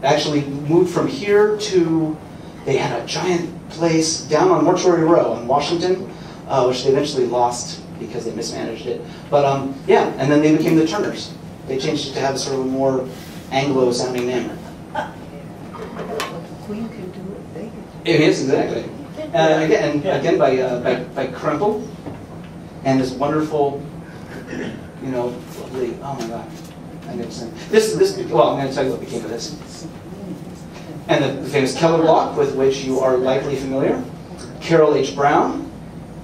actually moved from here to. They had a giant place down on Mortuary Row in Washington, which they eventually lost because they mismanaged it. But yeah, and then they became the Turners. They changed it to have sort of a more Anglo-sounding name. Queen can do it, they can. It is, exactly. Again by Krempel, and this wonderful, lovely, oh my God, magnificent. Well, I'm going to tell you what became of this. And the famous Keller block, with which you are likely familiar. Carroll H. Brown,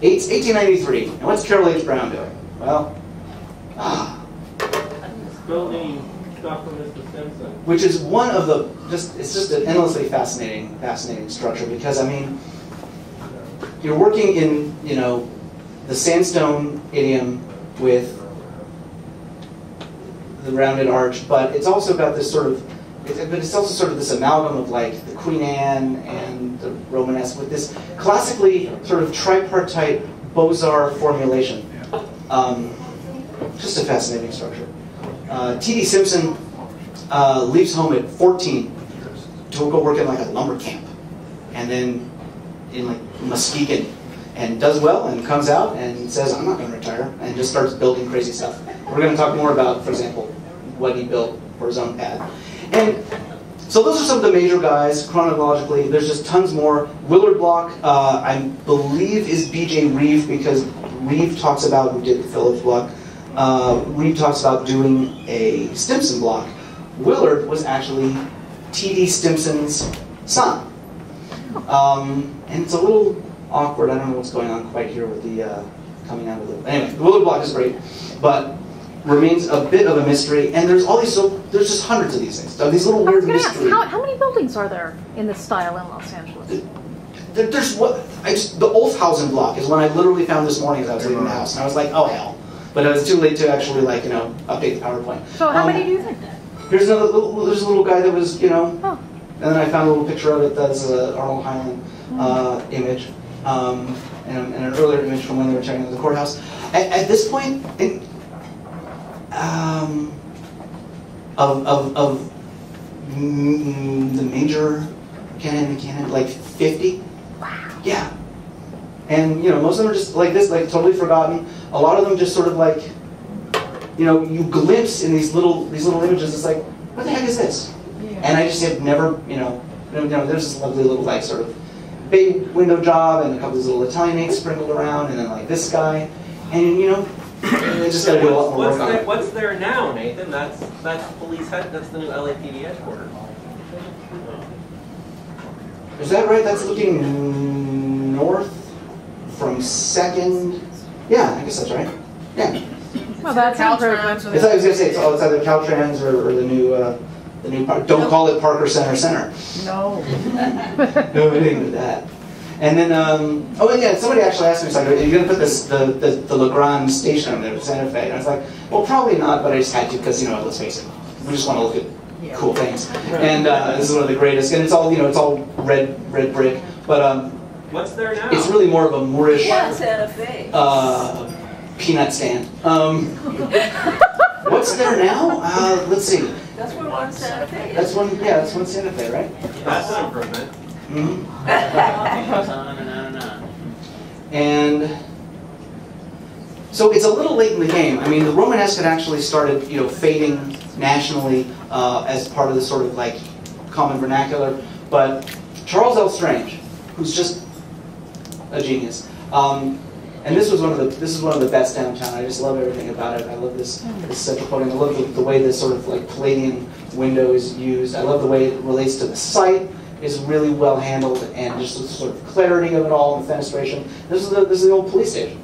1893. And what's Carroll H. Brown doing? Well, building stuff from Mr. Simpson. Which is one of the, it's just an endlessly fascinating structure, because, I mean, you're working in, the sandstone idiom with the rounded arch, but it's also got this sort of, it's also sort of this amalgam of like the Queen Anne and the Romanesque with this classically sort of tripartite Beaux-Arts formulation. Just a fascinating structure. T.D. Simpson leaves home at 14 to go work in like a lumber camp, and then in like Muskegon, and does well and comes out and says, I'm not going to retire, and just starts building crazy stuff. We're going to talk more about, for example, what he built for his own pad. And so those are some of the major guys chronologically. There's just tons more. Willard block, I believe, is B.J. Reeve, because Reeve talks about, who did the Phillips block, Reeve talks about doing a Stimson block. Willard was actually T.D. Stimson's son. And it's a little awkward. I don't know what's going on quite here with the coming out of the... Anyway, the Willard block is great, but remains a bit of a mystery. And there's all these, there's just hundreds of these things. These little weird mysteries. How many buildings are there in this style in Los Angeles? There's the Olfhausen block is one I literally found this morning as I was leaving the house, and I was like, oh hell. But it was too late to actually update the PowerPoint. So how many do you think? There's a little guy that was, and then I found a little picture of it that's an Arnold Highland image, and an earlier image from when they were checking out the courthouse. At this point, of the major canon, like 50. Wow. Yeah. And most of them are just like this, like totally forgotten. A lot of them just sort of like, you glimpse in these little images. It's like, what the heck is this? Yeah. And I just have never, there's this lovely little like sort of bay window job and a couple of these little Italianates sprinkled around, and then like this guy, and they just got to do a lot more work on it. What's there now, Nathan? That's police head. That's the new LAPD headquarters. Is that right? That's looking north from 2nd. Yeah, I guess that's right. Yeah. Well, that's Caltrans. I was going to say it's either Caltrans or the new don't call it Parker Center. No. No, we didn't do that. And then, somebody actually asked me, it's like, are you going to put the Legrand station on there with Santa Fe? And I was like, well, probably not, but I just had to because, let's face it, we just want to look at cool things. And this is one of the greatest, and it's all, it's all red brick, but what's there now? It's really more of a Moorish Santa Fe. Peanut stand. What's there now? Let's see. That's where one Santa Fe is. That's one Santa Fe, right? That's an improvement. Mm-hmm. And so it's a little late in the game. I mean, the Romanesque had actually started, fading nationally as part of the sort of like common vernacular. But Charles L. Strange, who's just a genius, and this is one of the best downtown. I just love everything about it. I love this central podium. I love the way this sort of like Palladian window is used. I love the way it relates to the site. Is really well handled, and just the sort of clarity of it all, and the fenestration. This is the old police station,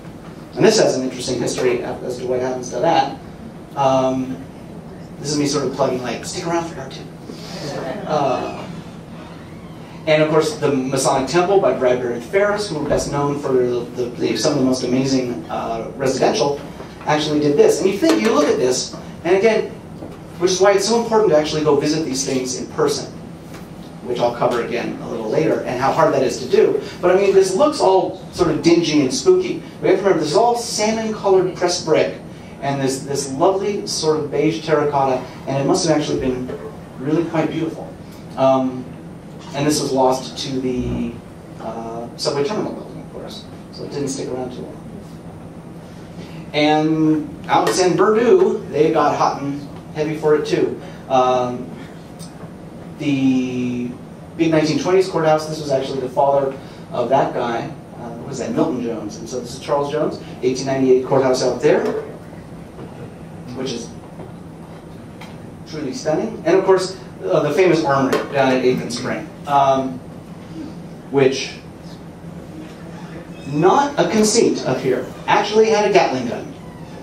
and this has an interesting history as to what happens to that. This is me sort of plugging like stick around for part 2. And of course the Masonic Temple by Bradbury and Ferris, who are best known for some of the most amazing residential, actually did this. And you look at this, and again, which is why it's so important to actually go visit these things in person. which I'll cover again a little later, and how hard that is to do. But I mean, this looks all sort of dingy and spooky. We have to remember, this is all salmon-colored pressed brick, and this lovely sort of beige terracotta, and it must have actually been really quite beautiful. And this was lost to the subway terminal building, of course, so it didn't stick around too long. And out in San Bernardino, they got hot and heavy for it too. The big 1920s courthouse, this was actually the father of that guy, what was that, Milton Jones. And so this is Charles Jones, 1898 courthouse out there, which is truly stunning. And of course, the famous armory down at 8th and Spring, which, not a conceit up here, actually had a Gatling gun.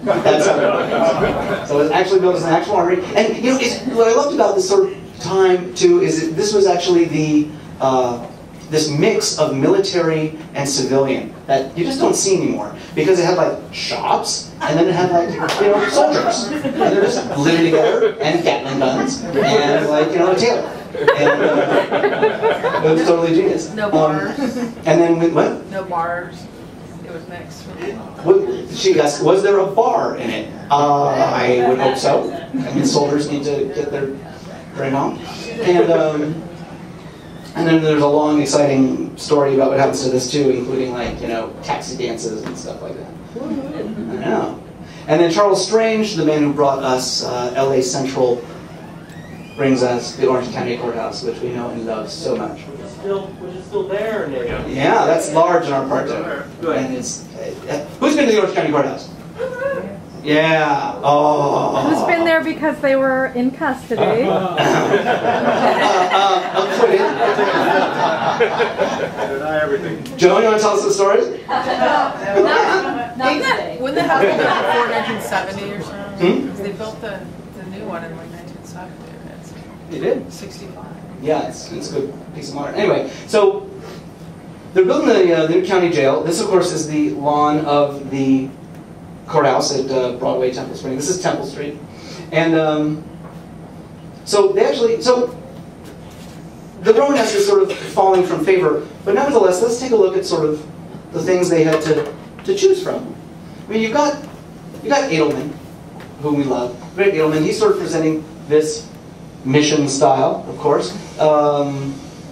That's how it was. So it was actually built as an actual armory. And you know, what I loved about this sort of time too is that this was actually the this mix of military and civilian that you just don't see anymore, because it had like shops and then it had like, you know, soldiers, and they're just living together, and Gatling guns and like, you know, a tailor. And it was totally genius. No bars. And then what? No bars. It was mixed. She asked, was there a bar in it? I would hope so. I mean, soldiers need to get their drink on. And then there's a long, exciting story about what happens to this too, including like, you know, taxi dances and stuff like that. I know. And then Charles Strange, the man who brought us LA Central, brings us the Orange County Courthouse, which we know and love so much. Which is still there, Nick. Yeah, that's large in our part too. Good. And it's who's been to the Orange County Courthouse? Yeah. Oh. Who's been there because they were in custody? Acquitted. Deny everything. Joan, you want to tell us the stories? Wouldn't that have been before 1970 or something? Because they built the new one in like 1970. They did. 65. Yeah, it's a good piece of modern. Anyway, so they're building the new county jail. This, of course, is the lawn of the courthouse at Broadway, Temple Spring. This is Temple Street. And so the Romanesque is sort of falling from favor, but nevertheless, let's take a look at sort of the things they had to choose from. I mean, you got Edelman, whom we love. Great Edelman. He's sort of presenting this mission style, of course.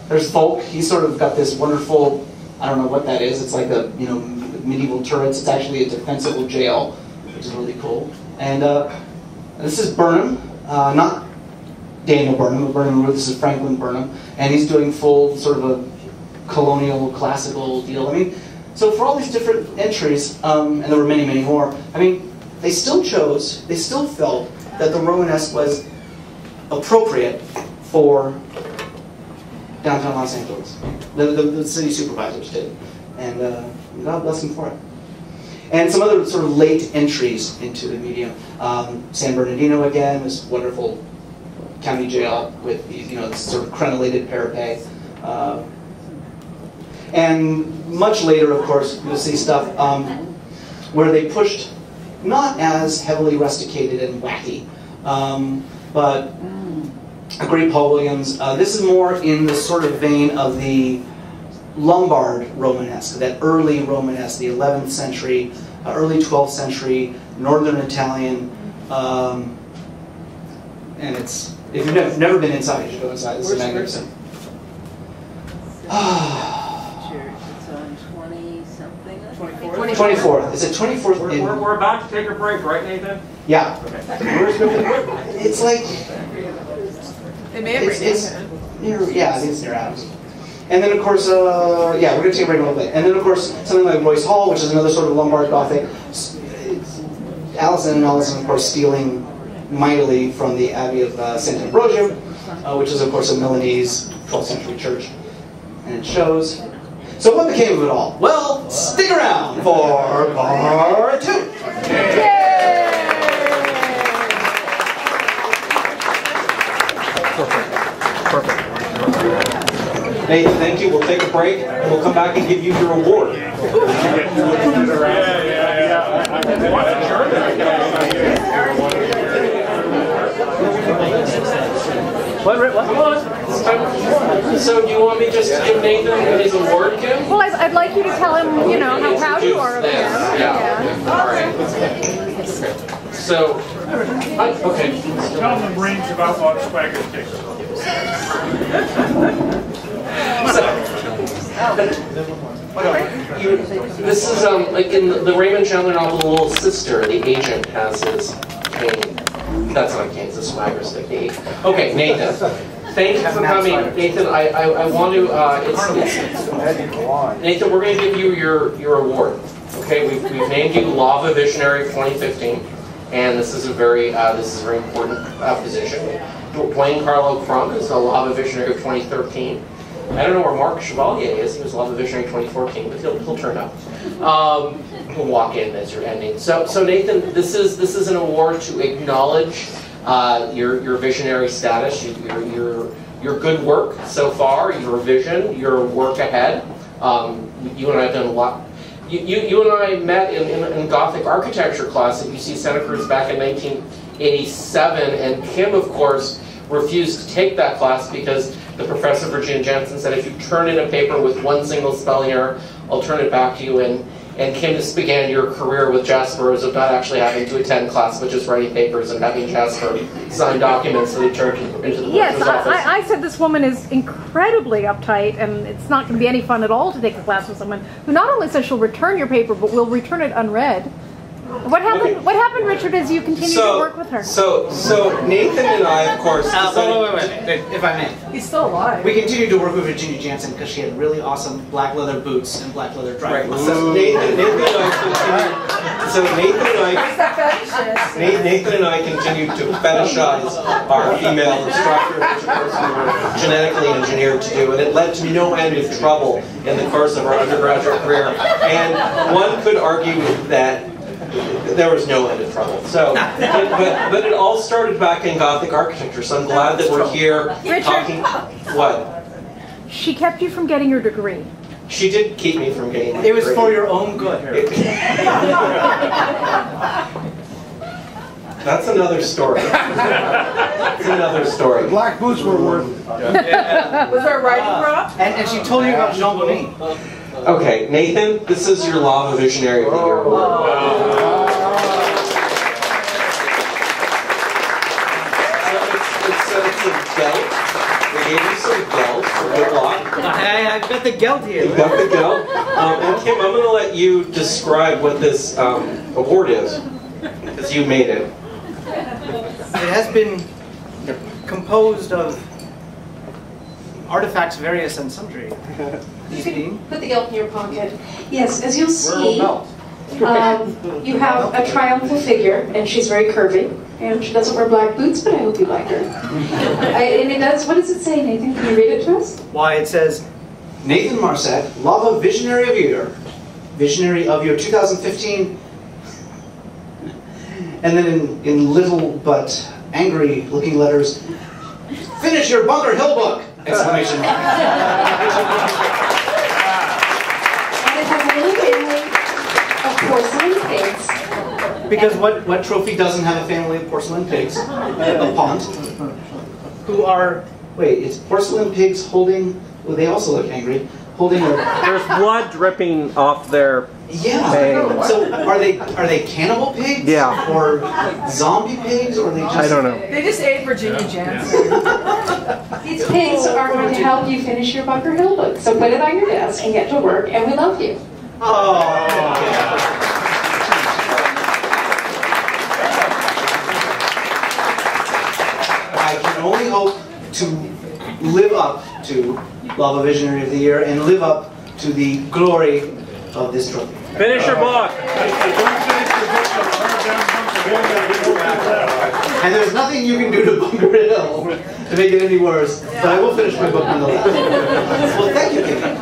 There's Folk. He's sort of got this wonderful, I don't know what that is. It's like a, you know, medieval turrets. It's actually a defensible jail, which is really cool. And this is Burnham, not Daniel Burnham, but Burnham, this is Franklin Burnham, and he's doing full sort of a colonial, classical deal. I mean, so for all these different entries, and there were many, many more, I mean, they still felt that the Romanesque was appropriate for downtown Los Angeles. The city supervisors did. And God bless them for it. And some other sort of late entries into the medium. San Bernardino, again, this wonderful county jail with these, you know, this sort of crenellated parapet. And much later, of course, you'll see stuff where they pushed not as heavily rusticated and wacky, but a great Paul Williams. This is more in the sort of vein of the Lombard Romanesque, that early Romanesque, the 11th century, early 12th century, Northern Italian. And it's, if you've never been inside, you should go inside. This is magnificent. It's on 20-something. 24th. Is it 24th? We're about to take a break, right, Nathan? Yeah. It's like, They may have it's renamed it. yeah, I think it's near Adams. And then, of course, yeah, we're going to take a break in a little bit. And then, of course, something like Royce Hall, which is another sort of Lombard Gothic. Allison, of course, stealing mightily from the Abbey of St. Ambrosium, which is, of course, a Milanese 12th century church. And it shows. So what became of it all? Well, stick around for part 2. Perfect. Nathan, thank you. We'll take a break, and we'll come back and give you your award. What? So do you want me just to give Nathan his award, Kim? Well, I'd like you to tell him, you know, how proud you are of him. Yeah. All right. So, okay. Tell them the brains about what swagger takes. This is like in the Raymond Chandler novel, The Little Sister, the agent has his cane. That's not a cane, it's a swagger stick. Okay, Nathan. Thank you for coming. Nathan, I want to, Nathan, we're going to give you your award. Okay, we've named you Lava Visionary of 2015, and this is a very important position. Dwayne Carlo Crum is the Lava Visionary of 2013. I don't know where Mark Chevalier is. He was Lava Visionary 2014, but he'll turn up. He'll walk in as you're ending. So Nathan, this is an award to acknowledge your visionary status, your good work so far, your vision, your work ahead. You and I have done a lot. You and I met in Gothic architecture class at UC Santa Cruz back in 1987, and Kim, of course, refused to take that class because the professor, Virginia Jensen, said if you turn in a paper with one single spelling error, I'll turn it back to you. And Kim just began your career with Jasper as of not actually having to attend class, but just writing papers and having Jasper sign documents that he turned into the Yes, office. I said this woman is incredibly uptight, and it's not going to be any fun at all to take a class with someone who not only says she'll return your paper, but will return it unread. What happened? Okay. What happened, Richard, as you continued to work with her? So Nathan and I, of course, wait, if I may. He's still alive. We continued to work with Virginia Jansen because she had really awesome black leather boots and black leather driving. Right. So Nathan and I continued to fetishize our female instructor, which of course we were genetically engineered to do, and it led to no end of trouble in the course of our undergraduate career. And one could argue that there was no end of trouble. So, but it all started back in Gothic architecture. So I'm glad that we're here talking. What? She kept you from getting your degree. She did keep me from getting my It was degree. for your own good. That's another story. That's another story. Black boots were worth it. Was there a writing prop? And she told you about Jean Bonnet. Okay, Nathan, this is your Lava Visionary of the Year award. It's a belt. We gave you some gelt for good luck. I've got the gelt here. You got the gelt. And Kim, I'm going to let you describe what this award is, because you made it. It has been composed of artifacts various and sundry. You can put the gelt in your pocket. Yes, as you'll see, you have a triumphal figure, and she's very curvy, and she doesn't wear black boots, but I hope you like her. And it does, what does it say, Nathan? Can you read it to us? Why, it says, Nathan Marsak, Lava Visionary of Year, Visionary of Year 2015, and then in little but angry looking letters, finish your Bunker Hill book! Exclamation mark. And it has a little family of porcelain pigs. Because what trophy doesn't have a family of porcelain pigs? A pond. Who are, wait, it's porcelain pigs holding, well, they also look angry, holding a... There's blood dripping off their... Yeah. So are they cannibal pigs? Yeah. Or zombie pigs? Or are they just... I don't know. They just ate Virginia Jansen. These pigs are going to help you finish your Bunker Hill book. So put it on your desk and get to work, and we love you. Oh. I can only hope to live up to Lava Visionary of the Year and live up to the glory of this trophy. Finish your book. And there's nothing you can do to Bunker Hill to make it any worse, but I will finish my book nonetheless. Well, thank you, Kimmy.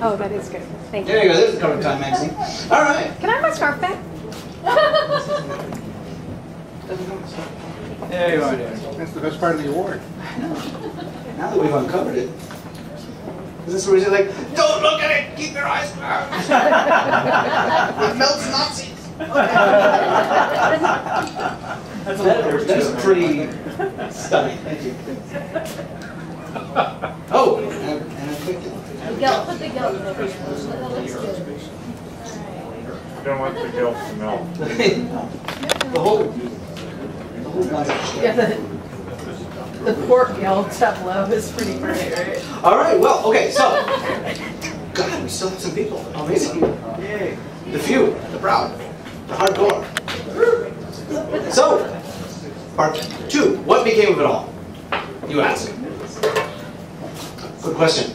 Oh, that is good. Thank you. There you go, there's the cover time magazine. All right. Can I have my scarf back? There you are, dear. That's the best part of the award. Now that we've uncovered it. Is this where he's like, don't look at it, keep your eyes closed. It melts Nazis. That's That is pretty stunning. Thank you. Oh, and a quick. Put the gelt in there. You don't want the gelt to melt. The whole Yeah, the pork gelt tableau is pretty great, right? All right, well, okay, so, God, we still have some people. Amazing. Yay. The few, the proud, the hardcore. So, part 2, what became of it all? You ask. Good question.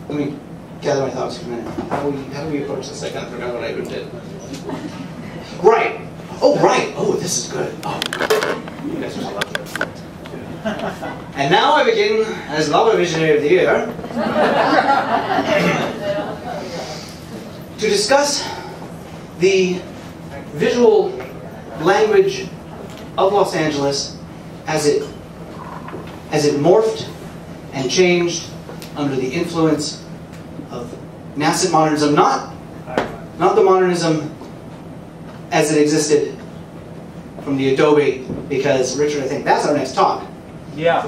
Let me gather my thoughts for a minute. How do we approach this? I kind of forgot what I did. Right. Oh, right. Oh, this is good. Oh, you guys are so lucky. And now I begin as Lava Visionary of the Year to discuss the visual language of Los Angeles as it morphed and changed under the influence of nascent modernism, not the modernism as it existed from the Adobe, because Richard, I think that's our next talk. Yeah.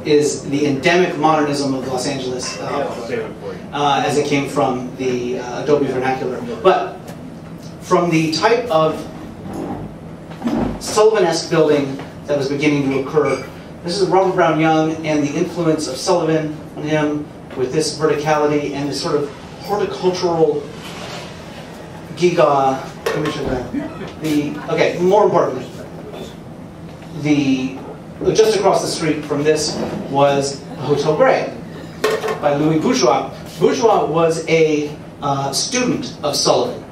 Is the endemic modernism of Los Angeles as it came from the Adobe vernacular. But from the type of Sullivan-esque building that was beginning to occur, this is Robert Brown Young and the influence of Sullivan on him with this verticality and this sort of horticultural giga. Okay, more importantly, just across the street from this was Hotel Grey by Louis Bourgeois. Bourgeois was a student of Sullivan.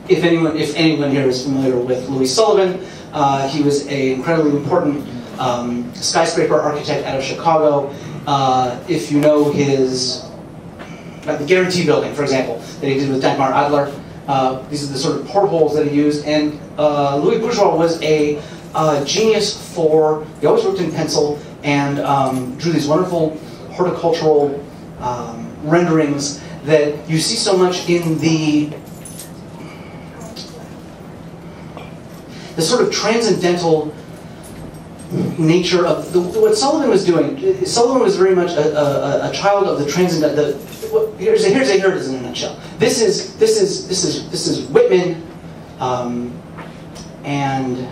If anyone here is familiar with Louis Sullivan, he was an incredibly important skyscraper architect out of Chicago. If you know the Guarantee Building, for example, that he did with Dagmar Adler, these are the sort of portholes that he used. And Louis Bourgeois was a genius he always worked in pencil and drew these wonderful horticultural renderings that you see so much in the sort of transcendental nature of what Sullivan was doing. Sullivan was very much a child of the transcendent. Here's a here it is in a nutshell. This is Whitman, and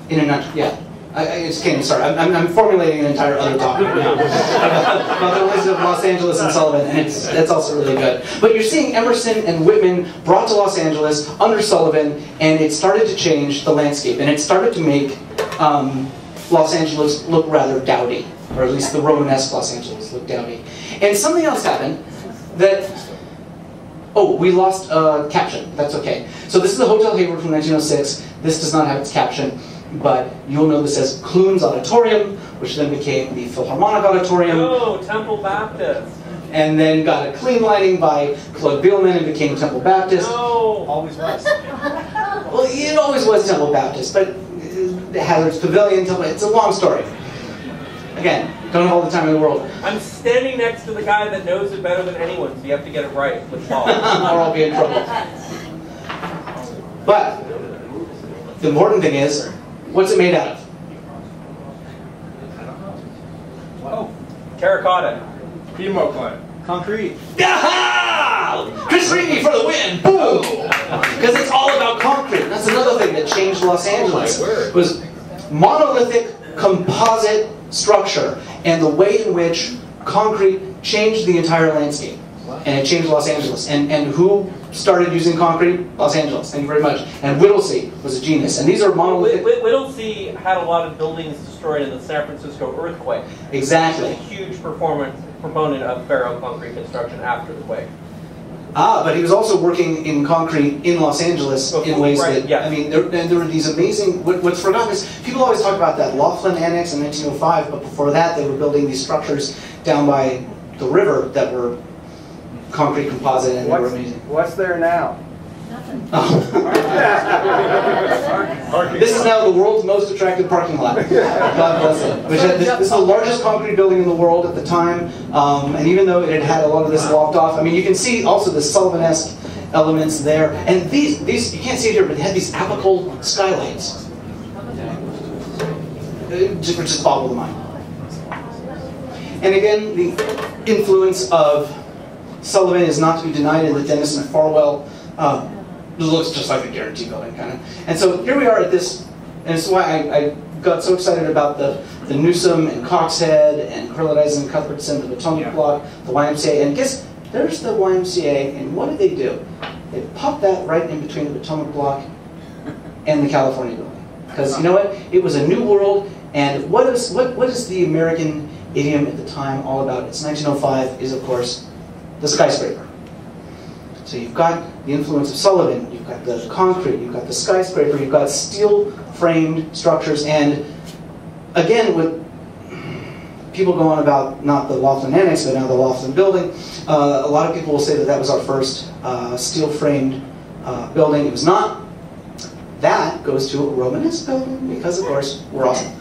in a nutshell, yeah. I just can't even start. I'm formulating an entire other talk now about the relationship of Los Angeles and Sullivan, and that's also really good. But you're seeing Emerson and Whitman brought to Los Angeles under Sullivan, and it started to change the landscape, and it started to make Los Angeles look rather dowdy, or at least the Romanesque Los Angeles look dowdy. And something else happened that, oh, we lost caption. That's okay. So this is the Hotel Hayward from 1906. This does not have its caption, but you'll know this as Clune's Auditorium, which then became the Philharmonic Auditorium. Oh, Temple Baptist. And then got a clean lighting by Claude Bielman and became Temple Baptist. No, always was. Well, it always was Temple Baptist, but Hazard's Pavilion, it's a long story. Again, don't have all the time in the world. I'm standing next to the guy that knows it better than anyone, so you have to get it right with Paul. Or I'll be in trouble. But the important thing is, what's it made out of? Oh, terracotta. Chemo clay. Concrete. Yaha! Chris Reeve for the win! Boom! Because it's all about concrete. That's another thing that changed Los Angeles. Was monolithic composite structure and the way in which concrete changed the entire landscape. And it changed Los Angeles. And who started using concrete? Los Angeles. Thank you very much. And Whittlesey was a genius. And these are monolithic. Whittlesey had a lot of buildings destroyed in the San Francisco earthquake. Exactly. He was a huge proponent of ferro-concrete construction after the quake. But he was also working in concrete in Los Angeles in ways that, yeah. I mean, there were these amazing, what's forgotten is, people always talk about that Laughlin Annex in 1905, but before that they were building these structures down by the river that were concrete composite, and they were amazing. What's there now? This is now the world's most attractive parking lot. God bless it. This is the largest concrete building in the world at the time, and even though it had a lot of this lopped off, I mean, you can see also the Sullivan-esque elements there. And these you can't see it here, but they had these apical skylights. Just boggle the mind. And again, the influence of Sullivan is not to be denied in the Denison at Farwell. It looks just like a guarantee building, kind of. And so here we are at this, and it's why I got so excited about the Newsom and Coxhead and Carroll and Cuthbertson, the Potomac Block, the YMCA, and guess, there's the YMCA, and what did they do? They popped that right in between the Potomac Block and the California building. Because you know what? It was a new world, and what is the American idiom at the time all about? It's 1905, is of course the skyscraper. So you've got the influence of Sullivan, you've got the concrete, you've got the skyscraper, you've got steel-framed structures, and again, with people go on about not the Laughlin Annex, but now the Laughlin Building, a lot of people will say that that was our first steel-framed building. It was not. That goes to a Romanesque building, because of course, we're awesome,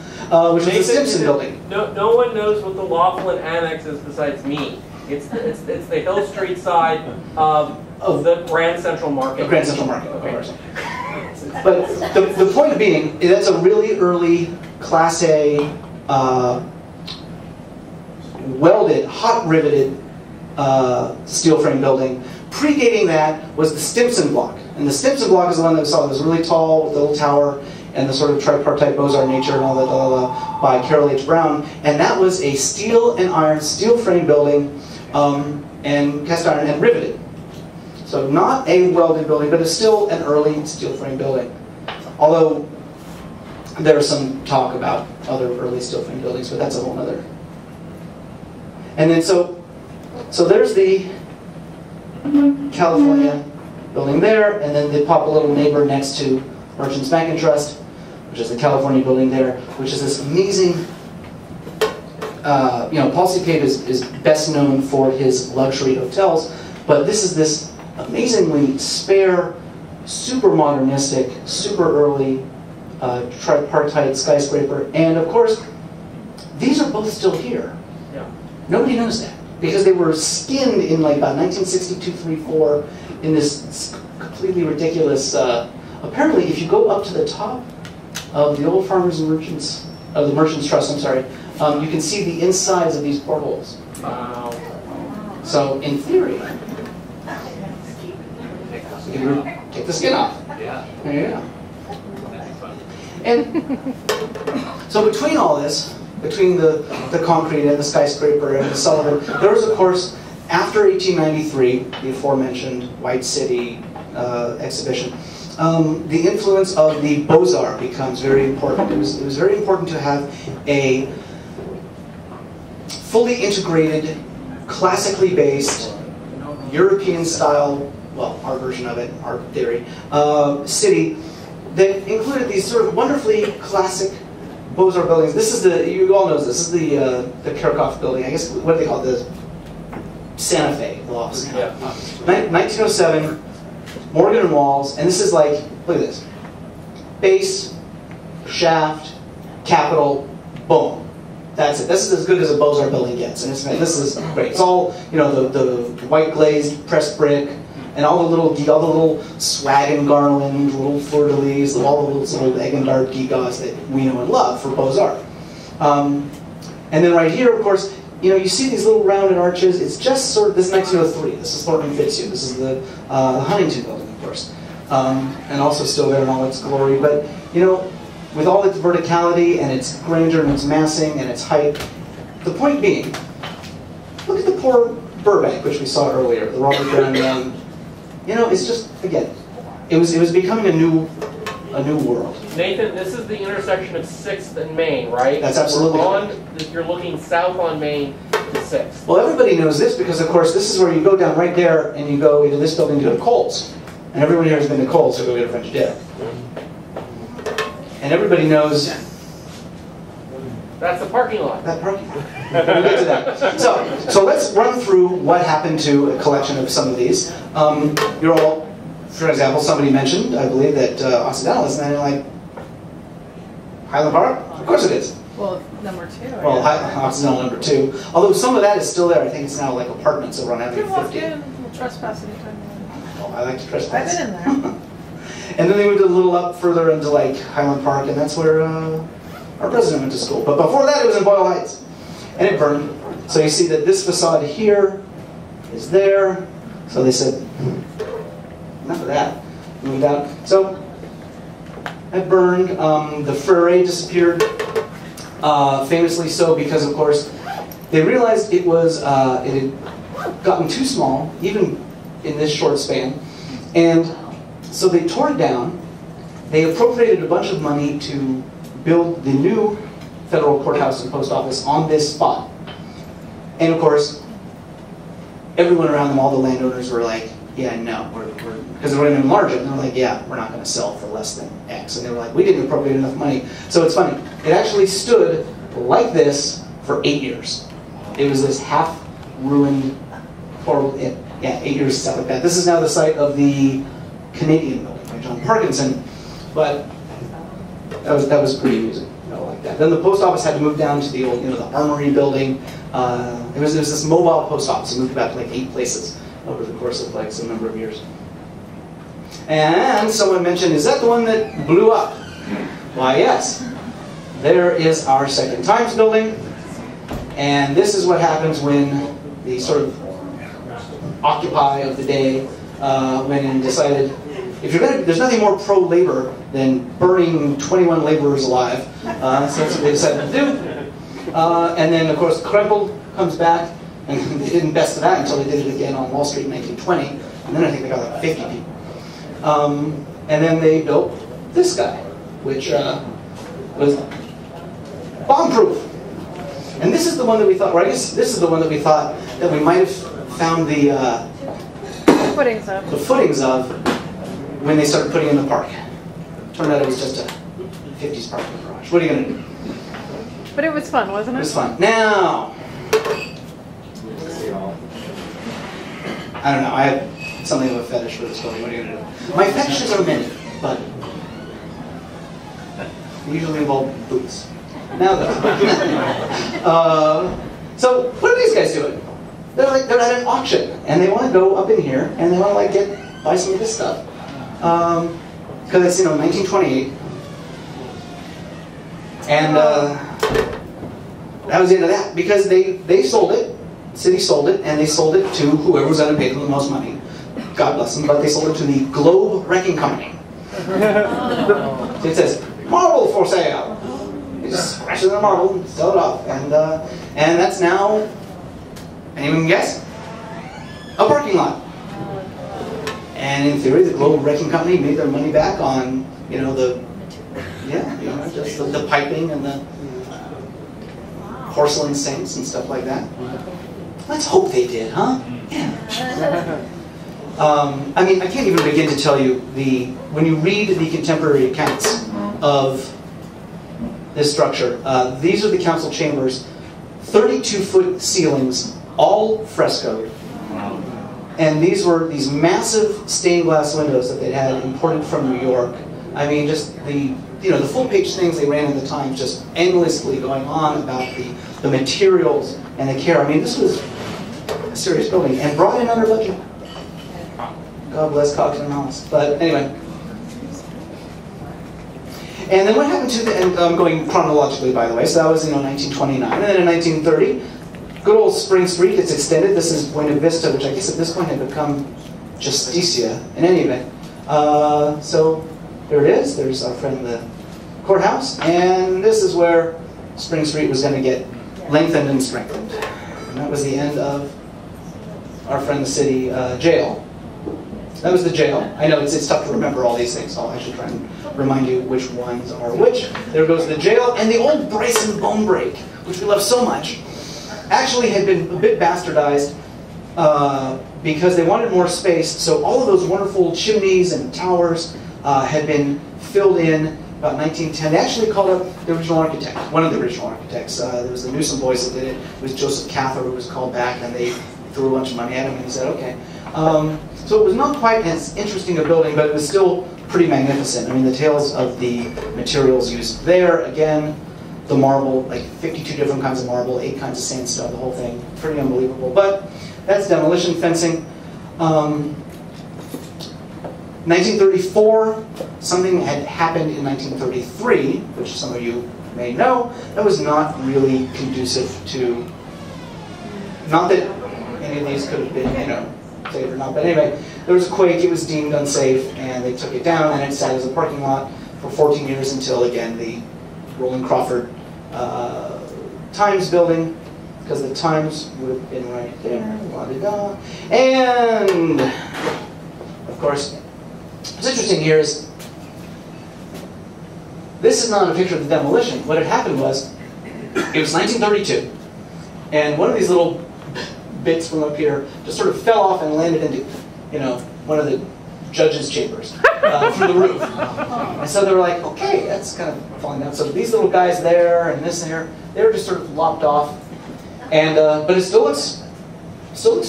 which is the Simpson Building. No one knows what the Laughlin Annex is besides me. It's the Hill Street side of the Grand Central Market. The Grand Central Market, of course. But the point being, that's a really early Class A, welded, hot riveted steel frame building. Predating that was the Stimson Block. And the Stimson Block is the one that we saw that was really tall with the little tower and the sort of tripartite Beaux-Arts nature and all that by Carroll H. Brown. And that was a steel and iron, steel frame building and cast iron and riveted. So not a welded building, but it's still an early steel frame building. Although there's some talk about other early steel frame buildings, but that's a whole other. And then so there's the California building there, and then they pop a little neighbor next to Merchants Bank and Trust, which is the California building there, which is this amazing. Paul C. Cave is best known for his luxury hotels, but this is this amazingly spare, super modernistic, super early tripartite skyscraper, and of course, these are both still here. Yeah. Nobody knows that, because they were skinned in like about 1962, 3, 4, in this completely ridiculous, apparently if you go up to the top of the old Farmers and Merchants, of the Merchants Trust, I'm sorry, you can see the insides of these portholes. Wow. So in theory, you can take the skin off. Yeah. Yeah. And so between all this, between the concrete and the skyscraper and the Sullivan, there was, of course, after 1893, the aforementioned White City exhibition, the influence of the Beaux-Arts becomes very important. It was very important to have a fully integrated, classically based, European-style, well, our version of it, our theory, city that included these sort of wonderfully classic Beaux-Arts buildings. This is you all know this is the Kirchhoff building. I guess, what do they call it? The Santa Fe lofts. Yeah. 1907, Morgan and Walls, and this is like, look at this. Base, shaft, capital, boom. That's it. This is as good as a Beaux-Arts building gets, and this is great. It's all, the white glazed pressed brick, and all the little swag and garland, little fleur-de-lis, all the little sort of Eggendard gewgaws that we know and love for Beaux-Arts. And then right here, of course, you see these little rounded arches. It's just sort of, this is 1903. This is Thornton Fitzhugh. This is the Huntington building, of course. And also still there in all its glory. But, with all its verticality and its grandeur and its massing and its height, the point being, look at the poor Burbank, which we saw earlier, the Robert Brown Young. It's just, again, it was becoming a new world. Nathan, this is the intersection of 6th and Main, right? That's absolutely right. You're looking south on Main to 6th. Well, everybody knows this because, of course, this is where you go down right there and you go into this building to go to Kohl's. And everyone here has been to Kohl's to go get a French dip. And everybody knows... That's the parking lot. That parking lot. We'll get to that. So let's run through what happened to a collection of some of these. You're all for example, somebody mentioned, I believe, that Occidentalism, and they're like, Highland Park? Of course it is. Well, number 2. Well, Occidental number 2. Although some of that is still there. I think it's now like apartments over on Avenue 50. You can walk in, we'll trespass anytime you want. Oh, I like to trespass. I've been in there. And then they moved a little up further into like Highland Park, and that's where our president went to school. But before that, it was in Boyle Heights. And it burned. So you see that this facade here is there. So they said, enough of that. Moved out. So it burned. The Frere disappeared. Famously so because, of course, they realized it was it had gotten too small, even in this short span, and so they tore it down. They appropriated a bunch of money to build the new federal courthouse and post office on this spot, and of course, everyone around them, all the landowners, were like, "Yeah, no, because they were going to enlarge it." And they're like, "Yeah, we're not going to sell for less than X." And they were like, "We didn't appropriate enough money." So it's funny. It actually stood like this for 8 years. It was this half-ruined, horrible, 8 years, stuff like that. This is now the site of the Canadian building by John Parkinson, but that was pretty amusing, like that. Then the post office had to move down to the old, the Armory building. It was this mobile post office. It moved about like 8 places over the course of like some number of years. And someone mentioned, is that the one that blew up? Why, yes. There is our Second Times building, and this is what happens when the sort of Occupy of the day went and decided, if you're going to, there's nothing more pro-labor than burning 21 laborers alive. So that's what they decided to do. And then, of course, Krempel comes back, and they didn't best of that until they did it again on Wall Street in 1920, and then I think they got like 50 people. And then they built this guy, which was bomb-proof. And this is the one that we thought, or I guess this is the one that we thought that we might have found the footings of when they started putting in the park. Turned out it was just a 50s parking garage. What are you going to do? But it was fun, wasn't it? It was fun. Now, I don't know, I have something of a fetish for this building. What are you going to do? My fetishes are many, but they usually involve boots. Now though. So what are these guys doing? They're at an auction, and they want to go up in here, and they want to buy some of this stuff. Because it's 1928, and that was the end of that. Because they sold it, the city sold it, and they sold it to whoever was going to pay them the most money. God bless them, but they sold it to the Globe Wrecking Company. So it says marble for sale. You just scratch the marble and sell it off, and that's now, anyone can guess? A parking lot. And in theory, the Globe Wrecking Company made their money back on, just the piping and the porcelain sinks and stuff like that. Let's hope they did, huh? Yeah. I mean, I can't even begin to tell you when you read the contemporary accounts of this structure, these are the council chambers, 32-foot ceilings, all frescoed. And these were these massive stained glass windows that they had imported from New York. I mean, just the full-page things they ran at the Times, just endlessly going on about the materials and the care. I mean, this was a serious building, and brought in under budget. God bless Cox and Hollis. But anyway. And then what happened to and I'm going chronologically, by the way, so that was 1929. And then in 1930, good old Spring Street gets extended. This is Buena Vista, which I guess at this point had become Justicia, in any event. So there it is. There's our friend the courthouse. And this is where Spring Street was going to get lengthened and strengthened. And that was the end of our friend the city jail. That was the jail. I know it's tough to remember all these things, so I'll actually try and remind you which ones are which. There goes the jail, and the old Bryson bone break, which we love so much, actually had been a bit bastardized because they wanted more space, so all of those wonderful chimneys and towers had been filled in about 1910. They actually called up the original architect, one of the original architects. There was the Newsom boys that did it. It was Joseph Cather who was called back, and they threw a bunch of money at him, and he said, okay. So it was not quite as interesting a building, but it was still pretty magnificent. I mean, the tales of the materials used there, again, the marble, like 52 different kinds of marble, 8 kinds of sandstone, the whole thing, pretty unbelievable. But that's demolition fencing. 1934, something had happened in 1933, which some of you may know, that was not really conducive to, not that any of these could have been, saved or not, but anyway, there was a quake, it was deemed unsafe, and they took it down, and it sat as a parking lot for 14 years until, again, the Roland Crawford Times building, because the Times would have been right there, la-da-da. And, of course, what's interesting here is, this is not a picture of the demolition. What had happened was, it was 1932, and one of these little bits from up here just sort of fell off and landed into, one of the judge's chambers through the roof. And so they were like, okay, that's kind of falling down. So these little guys there and this and here, they were just sort of lopped off. And but it still looks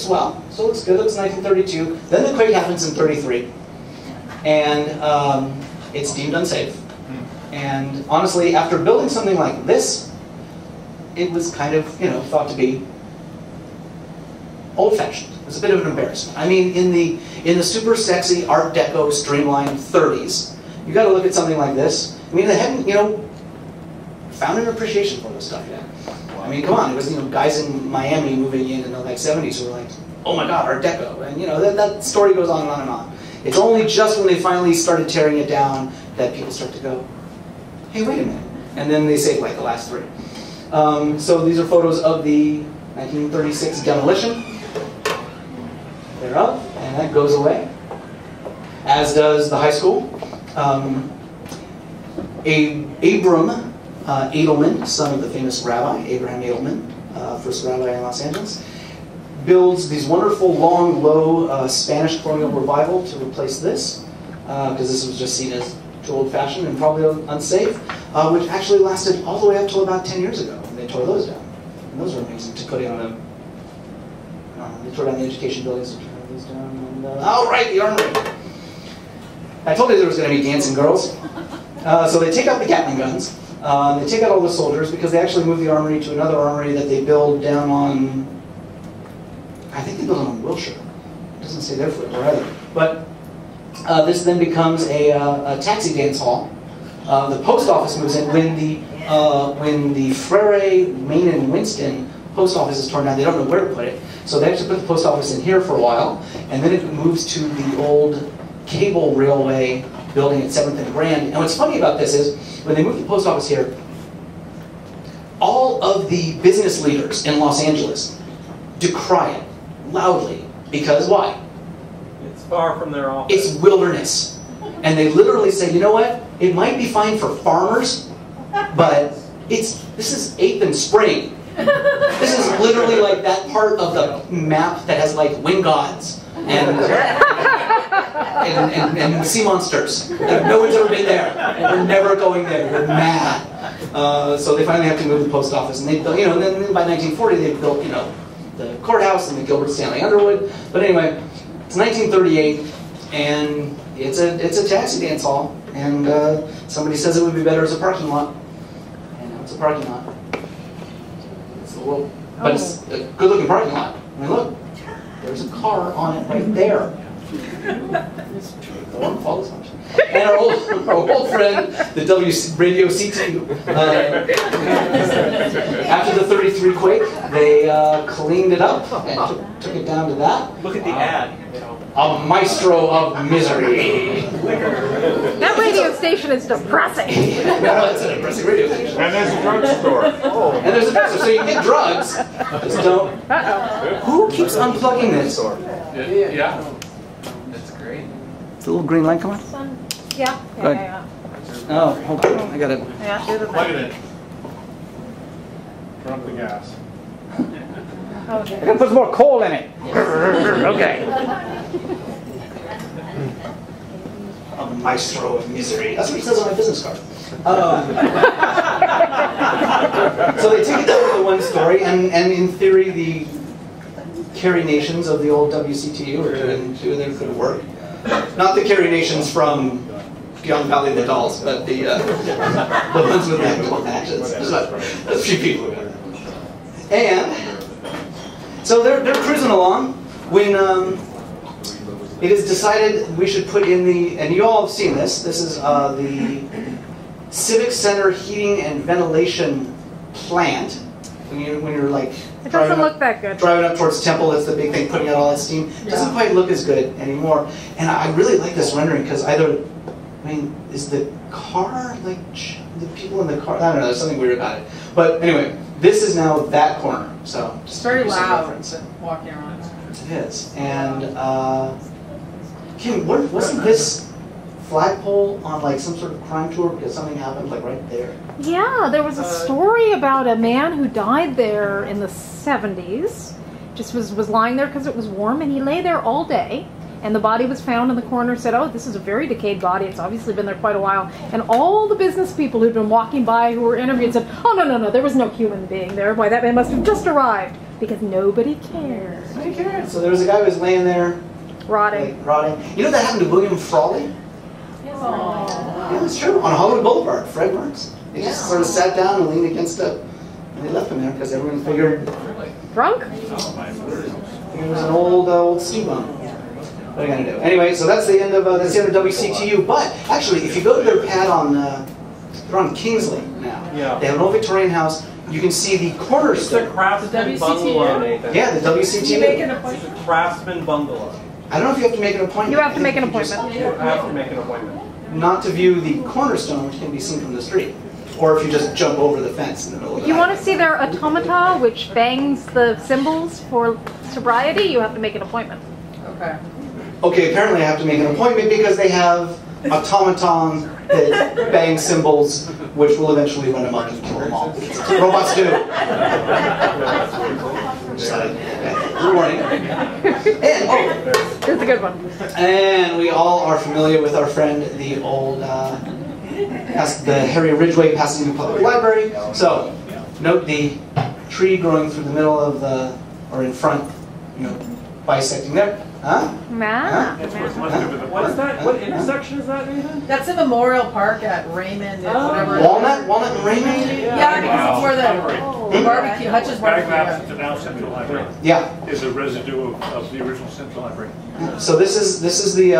well, still looks good. It looks 1932. Then the quake happens in 33, and it's deemed unsafe. And honestly, after building something like this, it was kind of thought to be old-fashioned. It was a bit of an embarrassment. I mean, in the super sexy Art Deco streamlined 30s, you got to look at something like this. I mean, they hadn't found an appreciation for this stuff yet. I mean, come on, it was guys in Miami moving in the 70s who were like, oh my God, Art Deco, and that story goes on and on and on. It's only just when they finally started tearing it down that people start to go, hey, wait a minute, and then they say like the last 3. So these are photos of the 1936 demolition thereof, and that goes away, as does the high school. Abram Edelman, son of the famous rabbi, Abraham Edelman, first rabbi in Los Angeles, builds these wonderful, long, low Spanish colonial revival to replace this, because this was just seen as too old-fashioned and probably unsafe, which actually lasted all the way up till about 10 years ago, when they tore those down. And those are amazing to put in on they tore down the education buildings, to tore those down, and, oh, right, the armory. I told you there was going to be dancing girls. So they take out the Gatling guns. They take out all the soldiers because they actually move the armory to another armory that they build down on, I think they build on Wilshire. It doesn't say there for it either. But this then becomes a taxi dance hall. The post office moves in when the Frere, Main and Winston post office is torn down. They don't know where to put it, so they actually put the post office in here for a while, and then it moves to the old cable railway building at 7th and Grand. And what's funny about this is, when they moved the post office here, all of the business leaders in Los Angeles decry it loudly, because why? It's far from their office. It's wilderness. And they literally say, you know what? It might be fine for farmers, but this is 8th and Spring. This is literally like that part of the map that has like wind gods and sea monsters. Like, no one's ever been there. We're never going there. We're mad. So they finally have to move the post office, and they built, and then by 1940 they built, the courthouse and the Gilbert Stanley Underwood. But anyway, it's 1938, and it's a taxi dance hall, and somebody says it would be better as a parking lot, and now it's a parking lot. It's the world, but it's a good-looking parking lot. I mean, look, there's a car on it right there. And our old friend, the Radio CT, after the 33 quake, they cleaned it up and took it down to that. Look at the ad. A maestro of misery. That radio station is depressing. No, it's a depressing radio station. And there's a drugstore. And there's a drugstore, so you can get drugs. Just don't. Who keeps unplugging this? Yeah. That's great. Is the little green light come on? Yeah. Go ahead. Oh, hold on. I got it. Yeah, do the Plug it in. Turn up the gas. Okay. I'm gonna put some more coal in it. Okay. A maestro of misery. That's what it says on my business card. So they take it down to the one story, and in theory, Carry nations of the old WCTU are doing their good work. Not the carry nations from Beyond Valley of the Dolls, but the ones with the matches. There's a few people. And so they're cruising along when it is decided we should put in and you all have seen this. This is the Civic Center heating and ventilation plant. When you're like it doesn't look that good. Driving up towards Temple, that's the big thing, putting out all that steam. It doesn't quite look as good anymore. And I really like this rendering because is the car, like, the people in the car, I don't know, there's something weird about it. But anyway, this is now that corner. So it's very loud walking around. It is. And, Kim, wasn't this flagpole on like some sort of crime tour because something happened like right there? Yeah, there was a story about a man who died there in the 70s. Just was lying there because it was warm, and he lay there all day. And the body was found, and the coroner said, "Oh, this is a very decayed body. It's obviously been there quite a while." And all the business people who'd been walking by who were interviewed said, "Oh, no, there was no human being there. Why, that man must have just arrived." Because nobody cared. Nobody cared. So there was a guy who was laying there rotting. You know that happened to William Frawley? Aww. Yeah, that's true. On Hollywood Boulevard, Fred Marks. They just sort of sat down and leaned against and they left him there because everyone figured... Drunk? He was an old steam bum. What are you going to do? Anyway, so that's the end of WCTU. But actually, if you go to their pad they're on Kingsley now. Yeah. They have an old Victorian house. You can see the cornerstone. It's a craftsman bungalow, Nathan. Yeah, the WCTU. You make an appointment? It's a craftsman bungalow. I don't know if you have to make an appointment. You have to make an appointment. You have to make an appointment. Not to view the cornerstone, which can be seen from the street. Or if you just jump over the fence in the middle of the If you want to see their automata, which bangs the cymbals for sobriety, you have to make an appointment. Okay. Okay, apparently I have to make an appointment because they have automatons that bang cymbals, which will eventually run amok and kill them all. Robots do. Warning. And, Here's a good one. And we all are familiar with our friend, the old, the Harry Ridgway Pasadena Public Library. So, note the tree growing through the middle of or in front, bisecting there. Huh? Nah. What is that? What intersection is that, Nathan? That's a Memorial Park at Raymond and whatever. Walnut and Raymond? Yeah, because it's where the barbecue, Hutch's barbecue. Back to now Central Library. Yeah. Is a residue of the original Central Library. So this is the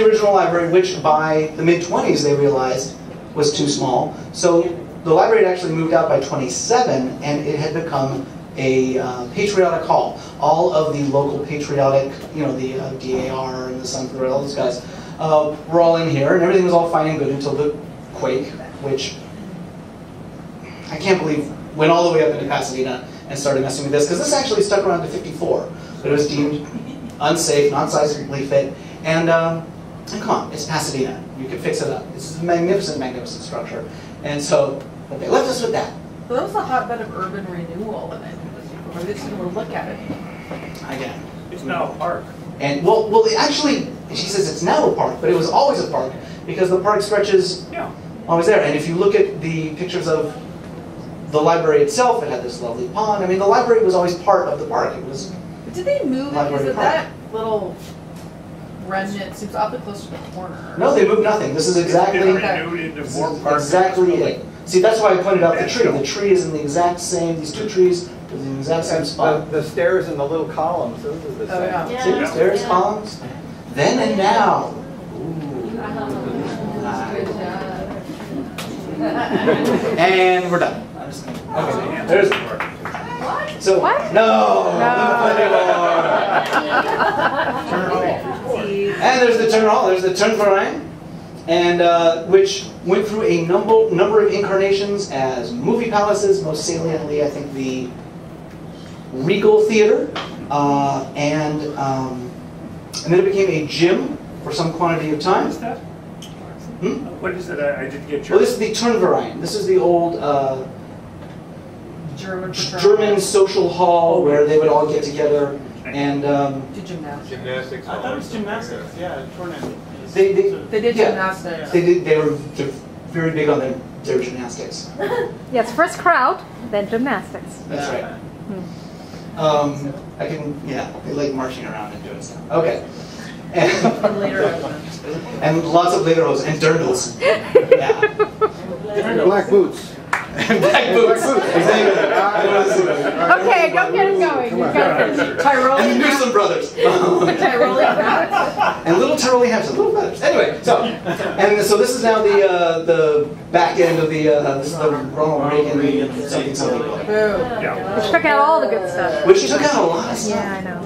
original library, which by the mid-20s they realized was too small. So the library had actually moved out by 27, and it had become a patriotic hall. All of the local patriotic, the DAR and the Sun Parade, all those guys, were all in here, and everything was all fine and good until the quake, which I can't believe went all the way up into Pasadena and started messing with this, because this actually stuck around to 54, but it was deemed unsafe, not seismically fit, and come on, it's Pasadena. You can fix it up. It's a magnificent, magnificent structure. And so, but they left us with that. Well, that was a hotbed of urban renewal, and I think we just didn't want to look at it. Again. It's now a park. And well, actually, she says it's now a park, but it was always a park because the park stretches always there. And if you look at the pictures of the library itself, it had this lovely pond. I mean, the library was always part of the park. It was. But did they move it? Library Because park. that little remnant seems awfully close to the corner. No, they moved nothing. This is exactly exactly it. See, that's why I pointed out the tree. The tree is in the exact same. These two trees are in the exact same spot. The stairs and the little columns, those are the same. Yeah. See, stairs, columns. Then and now. And we're done. Okay. There's the park. So what? No. And there's the turn hall. There's the Turnverein, and which went through a number of incarnations as movie palaces. Most saliently, I think the Regal Theater, and then it became a gym for some quantity of time. What is that? What is it? I didn't get your... Well, this is the Turnverein. This is the old German social hall where they would all get together and do gymnastics. I thought it was gymnastics. Yeah, they did gymnastics. They're very big on their gymnastics. Yes, first crowd, then gymnastics. That's right. I can, yeah, they like marching around and doing stuff. Okay. And lots of lederhosen and dirndls. Yeah. And black boots. And black boots. Exactly. Okay, don't get him going. You've got to finish. And the Newsom brothers. Tyrolean hats. And little Tyrolean hats and little feathers. Anyway, so this is now the back end of the this is the Ronald Reagan something. Which took out all the good stuff. Which took out a lot of stuff. Yeah, I know.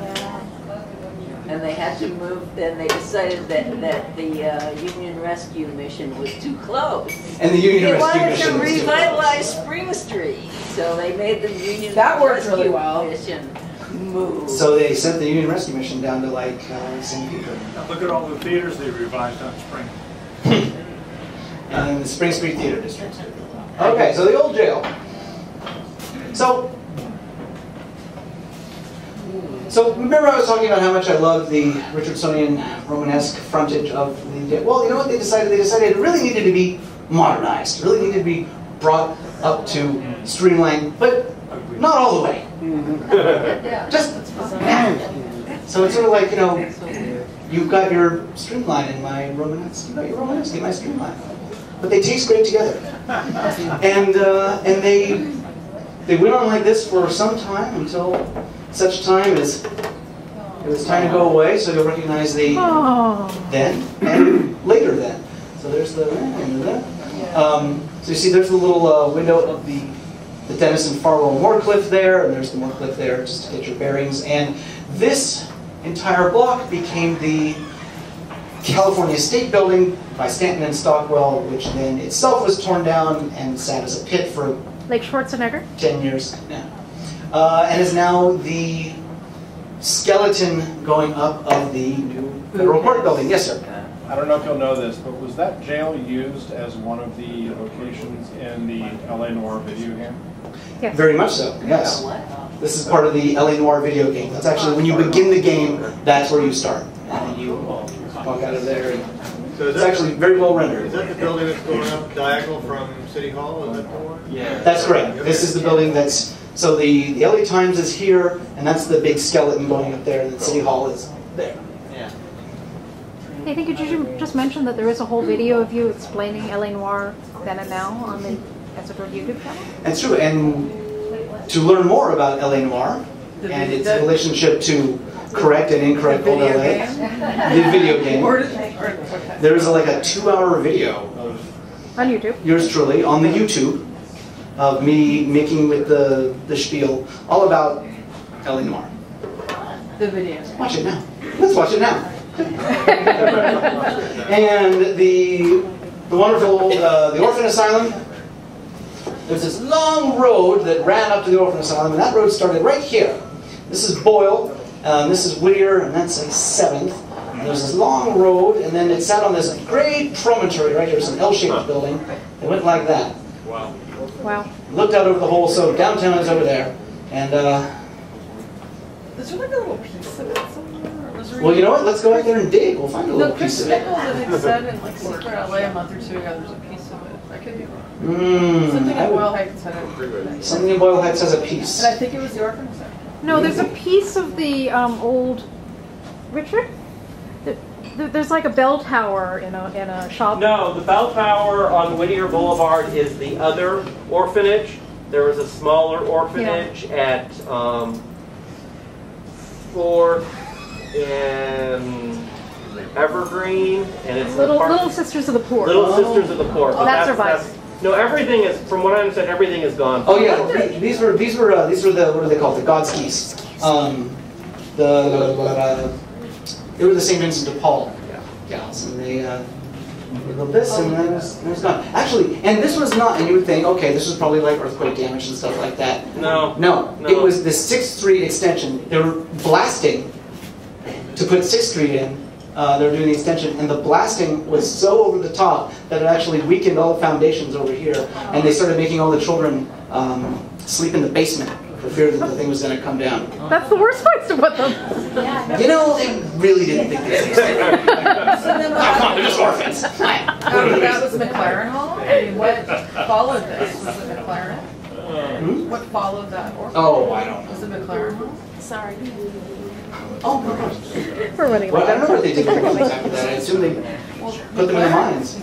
And they had to move, then they decided that the Union Rescue Mission was too close. And the Union Rescue Mission was They wanted to revitalize Spring Street, so they made the Union Rescue Mission move. So they sent the Union Rescue Mission down to like St. Peter. Look at all the theaters they revised on Spring. And the Spring Street Theater District. Okay, so the old jail. So remember I was talking about how much I love the Richardsonian Romanesque frontage of the jail. Well, you know what they decided? They decided it really needed to be modernized. It really needed to be brought up to streamline, but not all the way. Just so it's sort of like, you know, you've got your streamline in my Romanesque. You've got your Romanesque in my streamline. But they taste great together. And they went on like this for some time until such time as it was time to go away. So you'll recognize the then and later then. So there's the then and the then. So you see there's the little window of the Denison Farwell Moorcliffe there, and there's the Moorcliffe there just to get your bearings. And this entire block became the California State Building by Stanton and Stockwell, which then itself was torn down and sat as a pit for Lake Schwarzenegger? 10 years now. And is now the skeleton going up of the new federal court building. Yes, sir. I don't know if you'll know this, but was that jail used as one of the locations in the LA Noire video game? Yes. Very much so, yes. This is part of the LA Noire video game. That's actually, when you begin the game, that's where you start. And then you walk out of there. And so it's actually very well rendered. Is that the building that's going up diagonal from City Hall? Is that the one? Yeah. That's correct. This is the building that's, so the LA Times is here, and that's the big skeleton going up there, and then City Hall is there. Yeah. Hey, I think you just mentioned that there is a whole video of you explaining LA Noire then and now on the Essex YouTube channel. That's true, and to learn more about LA Noire and its relationship to correct and incorrect old LA, the video game, there is like a 2-hour video of on YouTube. Yours truly on the YouTube of me making with the spiel all about LA Noire. The video. Watch it now. Let's watch it now. And the wonderful old the orphan asylum. There's this long road that ran up to the orphan asylum, and that road started right here. This is Boyle, this is Whittier, and that's a 7th. And there's this long road, and then it sat on this great promontory right here. It's an L-shaped building. It went like that. Wow. Wow. Looked out over the whole, so downtown is over there. And, Is there like a little piece of it somewhere? well, you know what? Let's go out there and dig. We'll find a little Chris piece of Nichols, it. I think, said in like Secret LA a month or two ago, there's a piece of it. I could be wrong. Something in Boyle Heights had it. Something in Boyle Heights has a piece. And I think it was the orphan center. No, there's a piece of the old Richard. There's like a bell tower in a shop. No, the bell tower on Whittier Boulevard is the other orphanage. There was a smaller orphanage at 4th and Evergreen, and it's Little Sisters of the Poor. Little Sisters of the Poor. Oh, that survives. No, everything is. From what I understand, everything is gone. Oh yeah, these were the what are they called? The Godskis. They were the St. Vincent de Paul gals, and they built this, and then it was gone. Actually, and this was not. And you would think, okay, this was probably like earthquake damage and stuff like that. No. It was the 6th Street extension. They were blasting to put 6th Street in. They were doing the extension, and the blasting was so over the top that it actually weakened all the foundations over here, and they started making all the children sleep in the basement for fear that the thing was going to come down. That's the worst place to put them. You know, they really didn't think they could stay. Come on, they're just orphans. That was McLaren Hall? I mean, what followed this? Was it McLaren? What followed that? Or Oh, I don't know. was it McLaren? Sorry. Oh, no problem. We're running Well, I late. don't know what they did with the buildings after that. I assume they put them in the mines.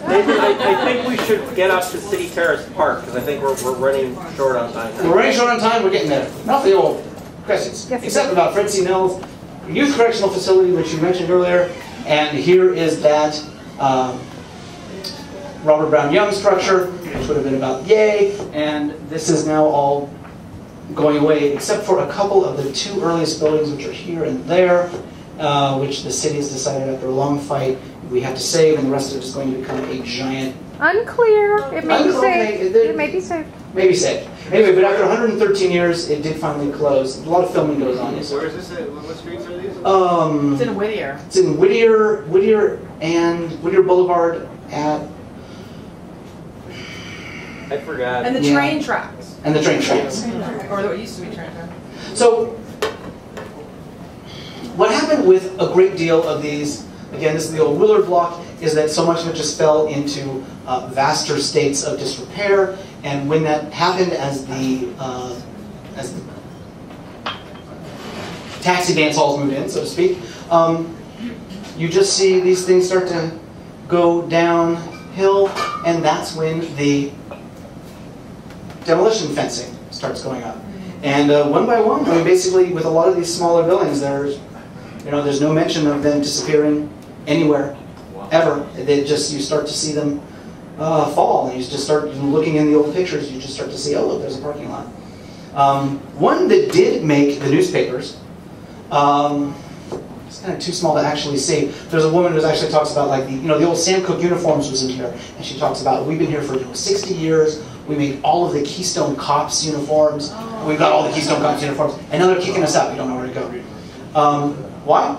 Nathan, I think we should get up to City Terrace Park, because I think we're running short on time. We're running short on time, we're getting there. Enough of the old questions. Yes, Except about Fred C. Mills, Youth Correctional Facility, which you mentioned earlier. And here is that Robert Brown Young structure, which would have been about yay. And this is now all going away, except for a couple of the two earliest buildings, which are here and there, which the city has decided after a long fight we have to save, and the rest of it is going to become a giant. Unclear. It may be saved. It may be saved. Maybe saved. Anyway, but after 113 years, it did finally close. A lot of filming goes on. Where is this at? What streets are these? It's in Whittier. It's in Whittier Boulevard at. I forgot. And the train tracks. And the train tracks. Or what used to be train tracks. So, what happened with a great deal of these, again, this is the old Willard block, is that so much of it just fell into vaster states of disrepair. And when that happened, as the taxi dance halls moved in, so to speak, you just see these things start to go downhill, and that's when the demolition fencing starts going up. And one by one, I mean, basically, with a lot of these smaller buildings, there's no mention of them disappearing anywhere, ever. They just, you start to see them fall, and you just start looking in the old pictures. You just start to see, oh look, there's a parking lot. One that did make the newspapers. It's kind of too small to actually see. There's a woman who actually talks about, like, the old Sam Cooke uniforms was in here, and she talks about, we've been here for 60 years. We made all of the Keystone Cops uniforms. We've got all the Keystone Cops uniforms, and now they're kicking us out. We don't know where to go. Why?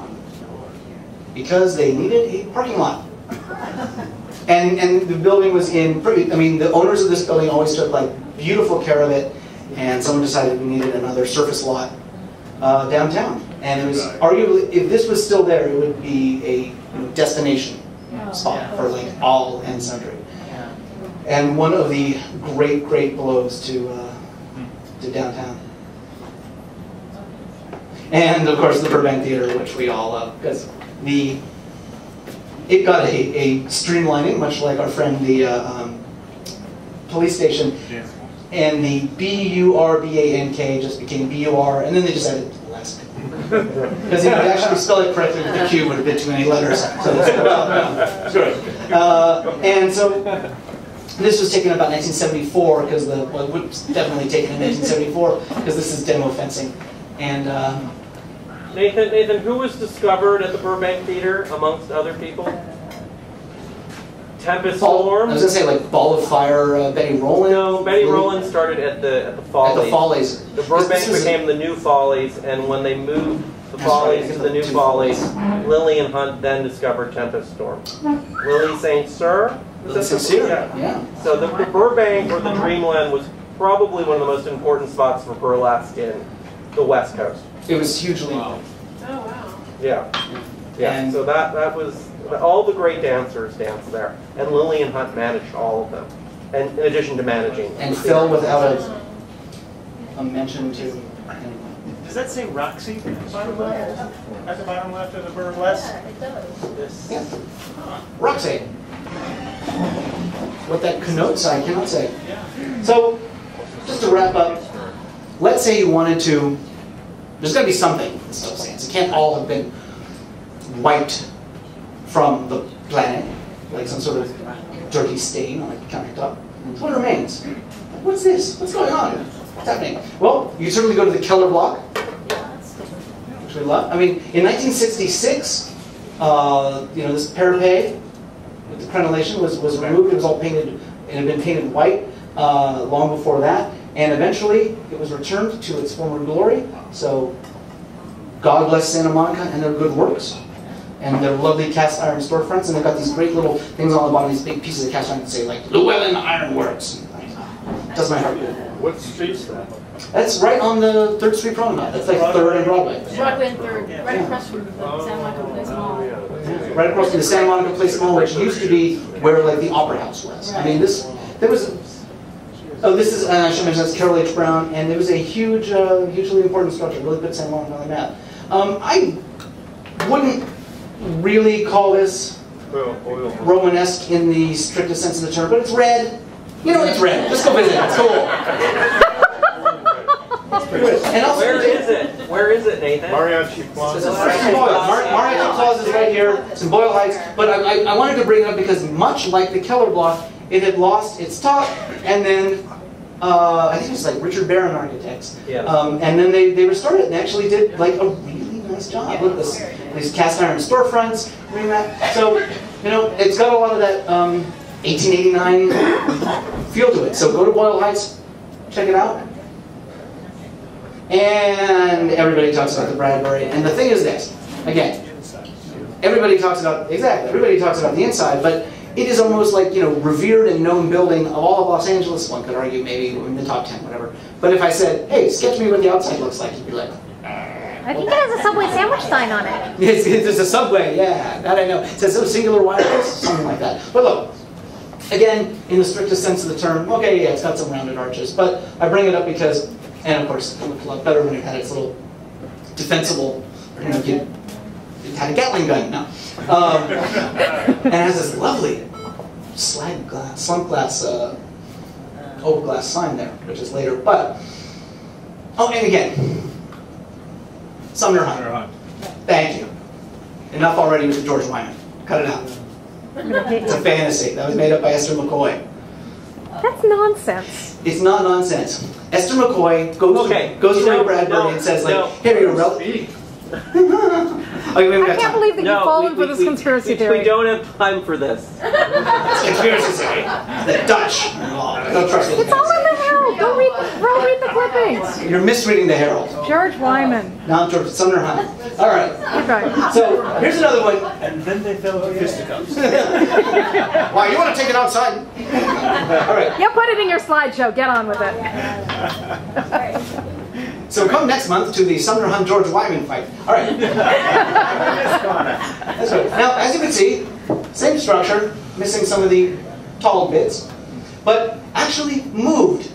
Because they needed a parking lot. And the building was in pretty, I mean, the owners of this building always took like beautiful care of it, and someone decided we needed another surface lot downtown. And it was arguably, if this was still there, it would be a destination spot for like all and sundry. And one of the great, great blows to downtown. And of course the Burbank Theater, which we all love, because it got a streamlining, much like our friend the police station. And the B-U-R-B-A-N-K just became B-U-R, and then they just added last. Because if you actually spell it correctly with the Q, would have been too many letters. So and so this was taken about 1974, because it was definitely taken in 1974, because this is demo fencing. And Nathan, who was discovered at the Burbank Theater amongst other people? Tempest Storm. I was going to say like Ball of Fire, Betty Rowland. No, Betty Rowland started at the Follies. At the Follies. The Burbank became the new Follies, and when they moved the Follies to the new Follies, Lillian Hunt then discovered Tempest Storm. Lily St. Cyr? Lily St. Cyr, yeah. So the Burbank, or the Dreamland, was probably one of the most important spots for burlesque in the West Coast. It was hugely. Oh wow. Yeah. And so that was, all the great dancers danced there, and Lillian Hunt managed all of them, and in addition to managing. And Phil, without a mention to. Does that say Roxy at the bottom left? At the bottom left of the burlesque? Yeah, it does. Yeah. Roxy. What that connotes, I cannot say. So, just to wrap up, let's say you wanted to. There's got to be something in Stone Sands. It can't all have been wiped from the planet, like some sort of dirty stain on a countertop. So what remains? What's this? What's going on? What's happening? Well, you certainly go to the Keller block, which we love. I mean, in 1966, this parapet with the crenellation was removed. It was all painted, it had been painted white long before that. And eventually, it was returned to its former glory. So, God bless Santa Monica and their good works. And their lovely cast iron storefronts. And they've got these great little things on the bottom, these big pieces of cast iron that say, like, Llewellyn Iron Works. It does my heart good. What street's that? That's right on the 3rd Street Promenade. That's like 3rd and Broadway. Broadway and 3rd, right across from the Santa Monica Place Mall. Right across from the Santa Monica Place Mall, which used to be where, like, the Opera House was. I mean, there was Oh, this is, I should mention, that's Carroll H. Brown, and it was a huge, hugely important structure, really put Salon on the map. I wouldn't really call this Romanesque in the strictest sense of the term, but it's red. You know, it's red. Just go visit it. It's cool. And also, where is it? Where is it, Nathan? Mariachi Plaza. Mariachi Plaza is right here. It's in Boyle Heights. But I wanted to bring it up because much like the Keller block, it had lost its top, and then I think it was like Richard Barron Architects. Yeah. And then they restored it and actually did like a really nice job. Look at this, these cast iron storefronts. So, you know, it's got a lot of that 1889 feel to it. So go to Boyle Heights, check it out. And everybody talks about the Bradbury. And the thing is this, again, everybody talks about the inside, but it is almost like, you know, revered and known building of all of Los Angeles. One could argue maybe in the top 10, whatever. But if I said, hey, sketch me what the outside looks like, you'd be like, I think it has a Subway sandwich sign on it. It's a Subway, yeah, that I know. It says singular wireless, something like that. But look, again, in the strictest sense of the term, okay, yeah, it's got some rounded arches. But I bring it up because, and of course, it looked a lot better when it had its little defensible, you know, it had a Gatling gun, no. And it has this lovely slunk glass, old glass sign there, which is later. But, oh, and again, Sumner Hunt. Thank you. Enough already with the George Wyman. Cut it out. It's a fantasy. That was made up by Esther McCoy. That's nonsense. It's not nonsense. Esther McCoy goes to Ray Bradbury and says, like, here, you're relative. I can't believe that you've fallen for this conspiracy theory. We don't have time for this. It's conspiracy theory. The Dutch. Don't trust it. It's all in the Herald. Go read the clippings. You're misreading the Herald. George Wyman. Not George, Sumner Hunt. All right. Okay. So here's another one. And then they fell to fisticuffs. Why, you want to take it outside? All right. Yeah, put it in your slideshow. Get on with it. So come next month to the Sumner Hunt George Wyman fight. All right. That's right. Now, as you can see, same structure, missing some of the tall bits, but actually moved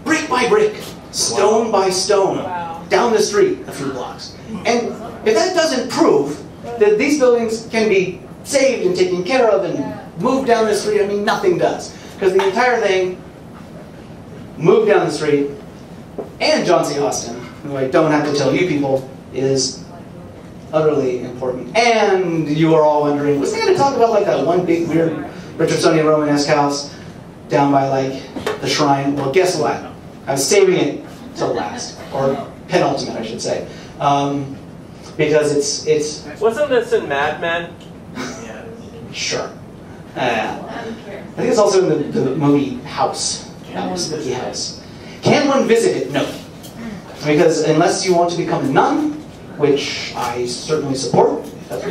brick by brick, stone by stone, down the street a few blocks. And if that doesn't prove that these buildings can be saved and taken care of and moved down the street, I mean, nothing does. Because the entire thing moved down the street. And John C. Austin, who I don't have to tell you people, is utterly important. And you are all wondering, was he going to talk about like that one big weird Richardsonian Romanesque house down by like the shrine? Well, guess what? I was saving it till last, or penultimate, I should say, because it's. Wasn't this in Mad Men? Sure. I think it's also in the movie House. Spooky House. Can one visit it? No. Because unless you want to become a nun, which I certainly support, if that's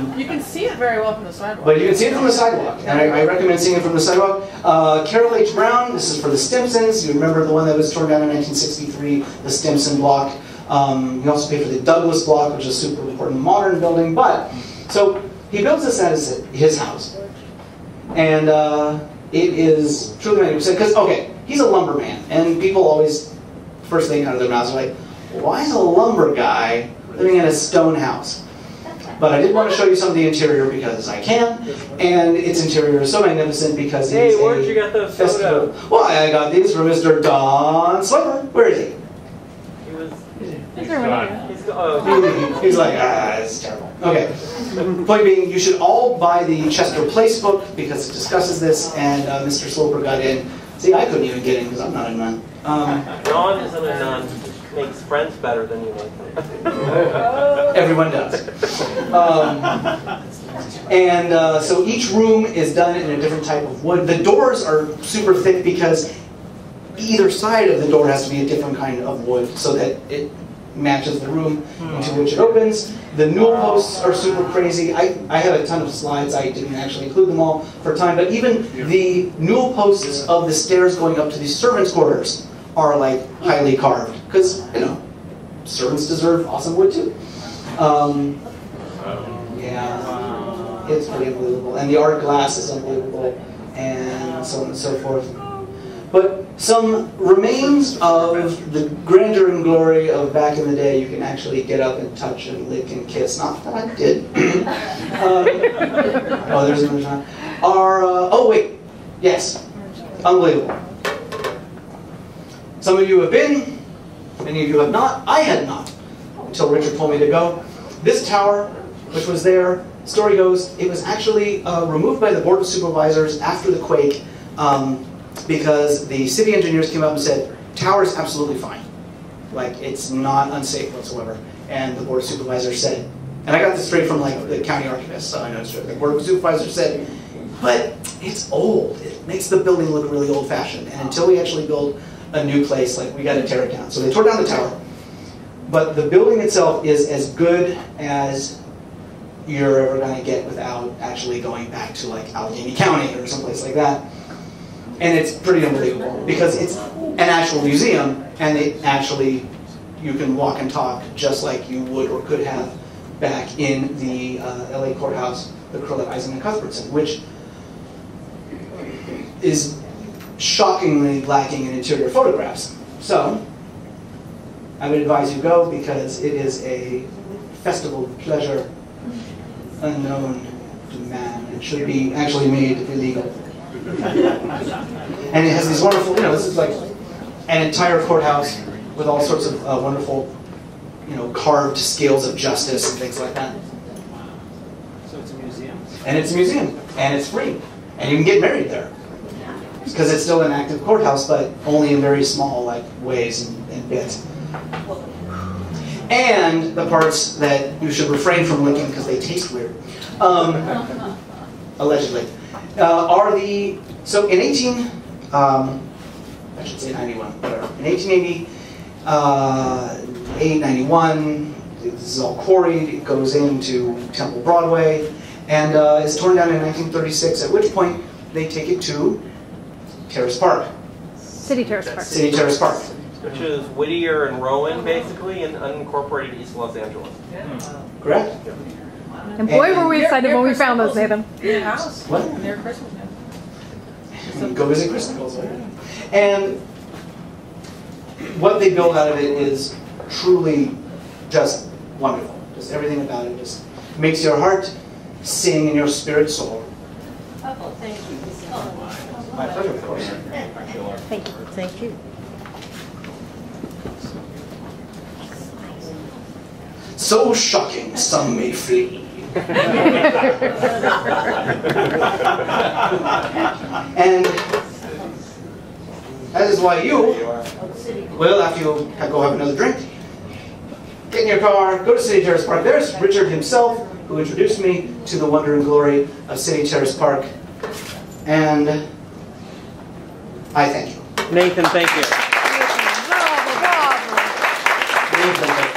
what you can see it very well from the sidewalk. But you can see it from the sidewalk, and I recommend seeing it from the sidewalk. Carroll H. Brown, this is for the Stimsons. You remember the one that was torn down in 1963, the Stimson block. You also pay for the Douglas block, which is a super important modern building. But, so he builds this as his house. And it is truly magnificent, because, okay, he's a lumberman, and people always, first thing out of their mouths are like, why is a lumber guy living in a stone house? But I did want to show you some of the interior because I can, and its interior is so magnificent because hey, where'd you get those photos? Well, I got these from Mr. Don Slipper. Where is he? He was... He's like, it's terrible. Okay. Point being, you should all buy the Chester Place book because it discusses this, and Mr. Sloper got in. See, I couldn't even get in because I'm not a nun. Ron isn't a nun. Makes friends better than you make them. Everyone does. So each room is done in a different type of wood. The doors are super thick because either side of the door has to be a different kind of wood so that it matches the room into which it opens. The newel posts are super crazy. I have a ton of slides. I didn't actually include them all for time, but even the newel posts of the stairs going up to the servants' quarters are like highly carved because, you know, servants deserve awesome wood too. Yeah, it's pretty unbelievable. And the art glass is unbelievable. And and so on and so forth. But some remains of the grandeur and glory of back in the day, you can actually get up and touch and lick and kiss. Not that I did. Oh, there's another time. Oh wait, yes, unbelievable. Some of you have been, many of you have not. I had not, until Richard told me to go. This tower, which was there, story goes, it was actually removed by the Board of Supervisors after the quake, because the city engineers came up and said, tower is absolutely fine. Like, it's not unsafe whatsoever. And the Board of Supervisors said, and I got this straight from like the county archivist, so I know it's true. The Board of Supervisors said, but it's old. It makes the building look really old-fashioned. And until we actually build a new place, like, we got to tear it down. So they tore down the tower. But the building itself is as good as you're ever going to get without actually going back to like Allegheny County or someplace like that. And it's pretty unbelievable because it's an actual museum, and it actually, you can walk and talk just like you would or could have back in the LA courthouse, the Crowlett, Eisen, and Cuthbertson, which is shockingly lacking in interior photographs. So, I would advise you go because it is a festival of pleasure unknown to man. It should be actually made illegal. And it has these wonderful, this is like an entire courthouse with all sorts of wonderful, carved scales of justice and things like that. So it's a museum? And it's a museum, and it's free. And you can get married there. Because it's still an active courthouse, but only in very small ways and bits. And the parts that you should refrain from licking because they taste weird, allegedly, are the, so in 1891, whatever, in 1888, 91, this is all quarried, it goes into Temple Broadway, and is torn down in 1936, at which point they take it to Terrace Park. City Terrace Park. City Terrace Park. Which is Whittier and Rowan, basically, in unincorporated East Los Angeles. Correct? And boy, were we excited when we found those, Nathan. Near house. What? Near Christmas. Go visit Crystals. And what they build out of it is truly just wonderful. Just everything about it just makes your heart sing and your spirit soar. Oh, thank you. My pleasure, of course. Thank you. Thank you. So shocking, some may flee. And that is why you will, after you go have another drink, get in your car, go to City Terrace Park. There's Richard himself, who introduced me to the wonder and glory of City Terrace Park. And I thank you. Nathan, thank you. Nathan, thank you.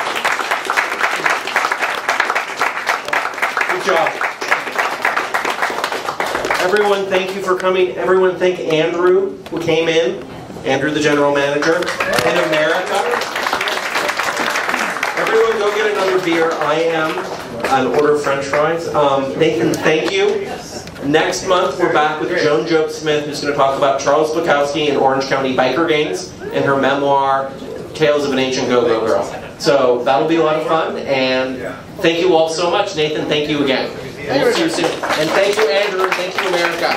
Good job. Everyone, thank you for coming. Everyone, thank Andrew, who came in. Andrew, the general manager. In America. Everyone, go get another beer. I am. An order of French fries. Nathan, thank you. Next month, we're back with Joan Jobe Smith, who's going to talk about Charles Bukowski and Orange County biker gangs and her memoir, Tales of an Ancient Go-Go Girl. So that'll be a lot of fun, and thank you all so much. Nathan, thank you again. And we'll see you soon. And thank you, Andrew, and thank you, America.